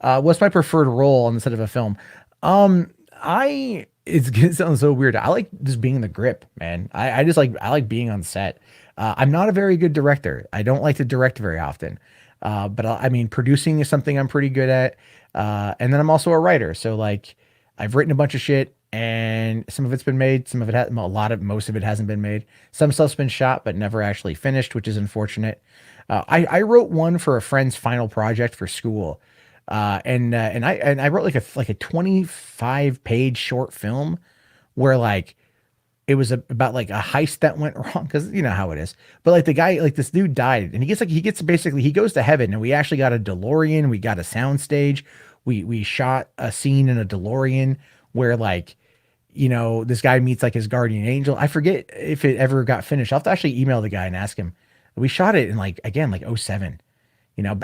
What's my preferred role on the set of a film? It's gonna sound so weird. I like just being in the grip, man. I like being on set. I'm not a very good director. I don't like to direct very often. But I mean, producing is something I'm pretty good at. And then I'm also a writer. So like I've written a bunch of shit, and some of it's been made. Some of it most of it hasn't been made. Some stuff's been shot, but never actually finished, which is unfortunate. I wrote one for a friend's final project for school. And I wrote like a 25-page short film where like about like a heist that went wrong because you know how it is. But like the guy, like this dude died, and he gets basically he goes to heaven, and we actually got a DeLorean, we got a sound stage, we shot a scene in a DeLorean where like this guy meets like his guardian angel. I forget if it ever got finished. I'll have to actually email the guy and ask him. We shot it in like again like '07.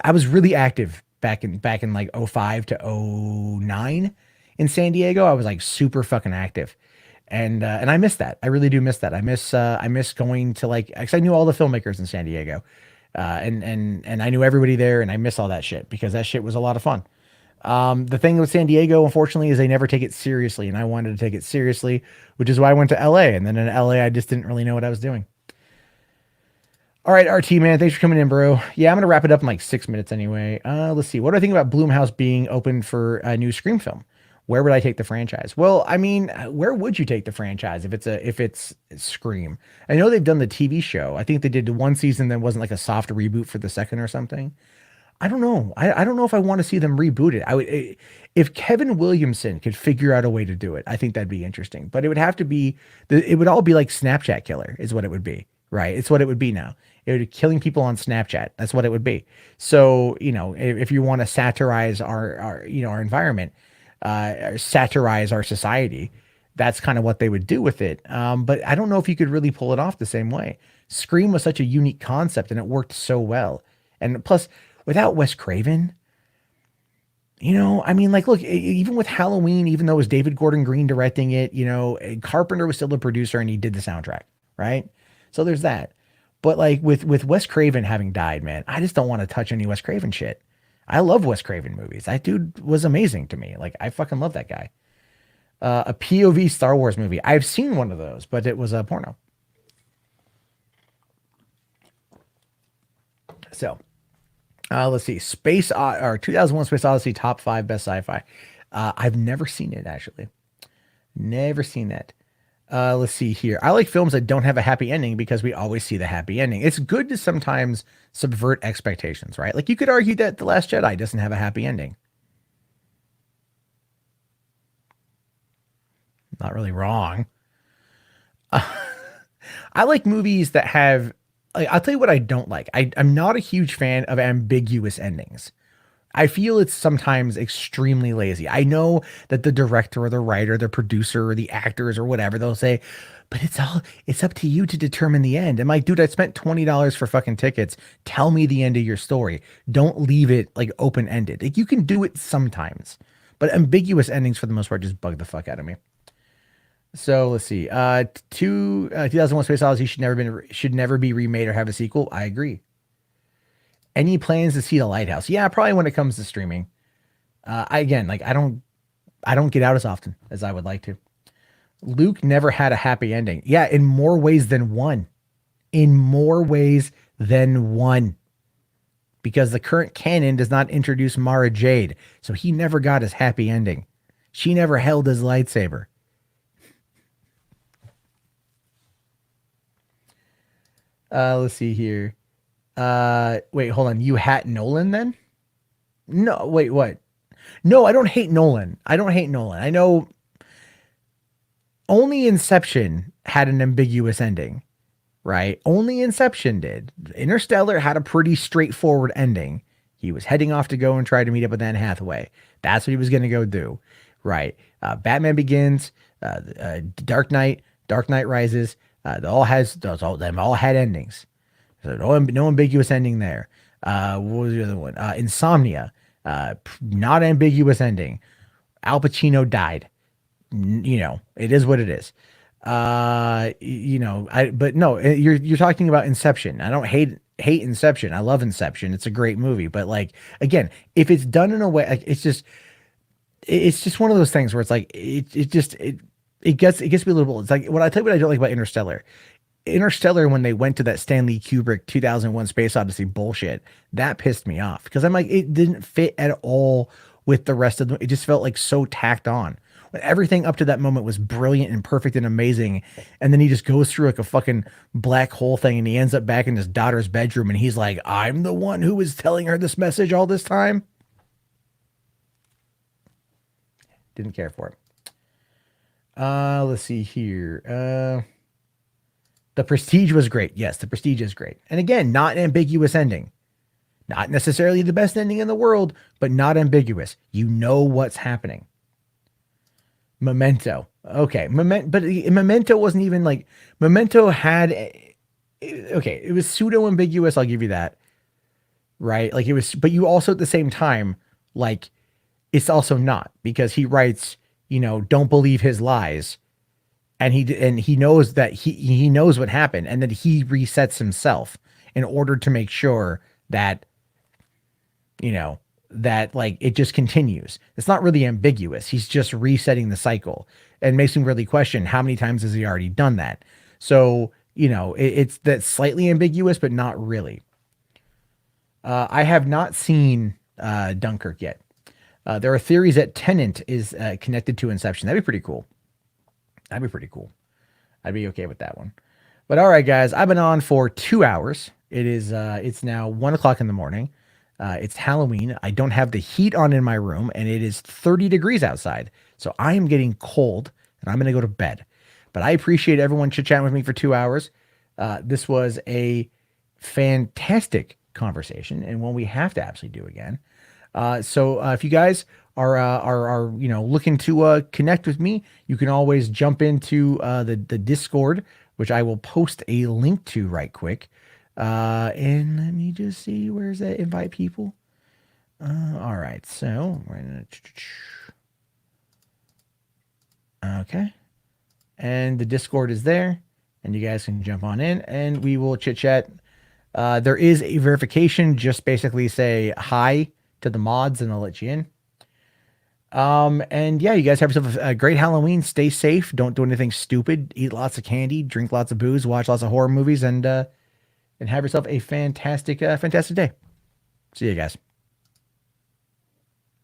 I was really active back in like '05 to '09 in San Diego. I was like super fucking active. And I miss that. I really do miss that. I miss going to like, cause I knew all the filmmakers in San Diego, and I knew everybody there, and I miss all that shit because that shit was a lot of fun. The thing with San Diego, unfortunately, is they never take it seriously, and I wanted to take it seriously, which is why I went to LA. And then in LA, I just didn't really know what I was doing. All right, RT man, thanks for coming in, bro. Yeah, I'm gonna wrap it up in like 6 minutes anyway. Let's see. What do I think about Blumhouse being open for a new Scream film? Where would I take the franchise? Well, I mean, where would you take the franchise if it's Scream? I know they've done the TV show. I think they did one season that wasn't like a soft reboot for the second or something. I don't know. I don't know if I want to see them reboot it. If Kevin Williamson could figure out a way to do it, I think that'd be interesting. But it would have to be it would all be like Snapchat killer is what it would be, right? It's what it would be now. It would be killing people on Snapchat. That's what it would be. So if you want to satirize our environment, or satirize our society, that's kind of what they would do with it. But I don't know if you could really pull it off the same way. Scream was such a unique concept, and it worked so well. And plus, without Wes Craven, I mean, like, look, even with Halloween, even though it was David Gordon Green directing it, Carpenter was still the producer and he did the soundtrack, right? So there's that. But like with Wes Craven having died, man, I just don't want to touch any Wes Craven shit. I love Wes Craven movies. That dude was amazing to me. Like, I fucking love that guy. A POV Star Wars movie. I've seen one of those, but it was a porno. So, let's see. 2001 Space Odyssey, top 5 best sci-fi. I've never seen it, actually. Never seen that. Let's see here. I like films that don't have a happy ending because we always see the happy ending. It's good to sometimes subvert expectations, right? Like you could argue that The Last Jedi doesn't have a happy ending. Not really wrong. I like movies that have, I'll tell you what I don't like. I'm not a huge fan of ambiguous endings. I feel it's sometimes extremely lazy. I know that the director or the writer, the producer or the actors or whatever, they'll say, but it's up to you to determine the end. I'm like, dude, I spent $20 for fucking tickets. Tell me the end of your story. Don't leave it like open-ended. Like you can do it sometimes, but ambiguous endings for the most part just bug the fuck out of me. So let's see. 2001 Space Odyssey should never be remade or have a sequel. I agree. Any plans to see The Lighthouse? Yeah, probably when it comes to streaming. I don't get out as often as I would like to. Luke never had a happy ending. Yeah, in more ways than one. In more ways than one. Because the current canon does not introduce Mara Jade, so he never got his happy ending. She never held his lightsaber. Let's see here. Wait, hold on. You hat Nolan then? No, wait, what? No, I don't hate Nolan. I know only Inception had an ambiguous ending, right? Only Inception did. Interstellar had a pretty straightforward ending. He was heading off to go and try to meet up with Anne Hathaway. That's what he was going to go do, right? Batman Begins, Dark Knight Rises. They all had endings. So no ambiguous ending there. What was the other one? Insomnia. Not ambiguous ending. Al Pacino died. It is what it is. But no, you're talking about Inception. I don't hate Inception. I love Inception. It's a great movie. But like, again, if it's done in a way, like it's just one of those things where it's like, it gets me a little bit. It's like, what I tell you what I don't like about Interstellar, when they went to that Stanley Kubrick 2001 Space Odyssey bullshit, that pissed me off because I'm like, it didn't fit at all with the rest of them. It just felt like so tacked on. When everything up to that moment was brilliant and perfect and amazing, and then he just goes through like a fucking black hole thing, and he ends up back in his daughter's bedroom, and he's like, "I'm the one who was telling her this message all this time." Didn't care for it. Let's see here. The Prestige was great. Yes, The Prestige is great. And again, not an ambiguous ending. Not necessarily the best ending in the world, but not ambiguous. You know what's happening. Memento. Okay, but Memento wasn't even like Memento had okay, it was pseudo ambiguous, I'll give you that. Right? Like it was, but you also at the same time like it's also not, because he writes, don't believe his lies, and he knows that he knows what happened, and that he resets himself in order to make sure that that like it just continues. It's not really ambiguous. He's just resetting the cycle, and makes him really question how many times has he already done that. So it's that slightly ambiguous, but not really. I have not seen Dunkirk yet. There are theories that Tenet is connected to Inception. That'd be pretty cool. That'd be pretty cool. I'd be okay with that one. But all right, guys, I've been on for 2 hours. It's now 1 o'clock in the morning. It's Halloween. I don't have the heat on in my room, and it is 30 degrees outside. So I am getting cold, and I'm going to go to bed. But I appreciate everyone chit-chatting with me for 2 hours. This was a fantastic conversation, and one we have to absolutely do again. So if you guys are looking to connect with me, you can always jump into the Discord, which I will post a link to right quick. And let me just see, where's that invite people? All right, so we're gonna okay, and the Discord is there, and you guys can jump on in, and we will chit chat. There is a verification. Just basically say hi to the mods, and they'll let you in. And yeah, you guys have yourself a great Halloween. Stay safe. Don't do anything stupid. Eat lots of candy. Drink lots of booze. Watch lots of horror movies, and have yourself a fantastic day. See you guys.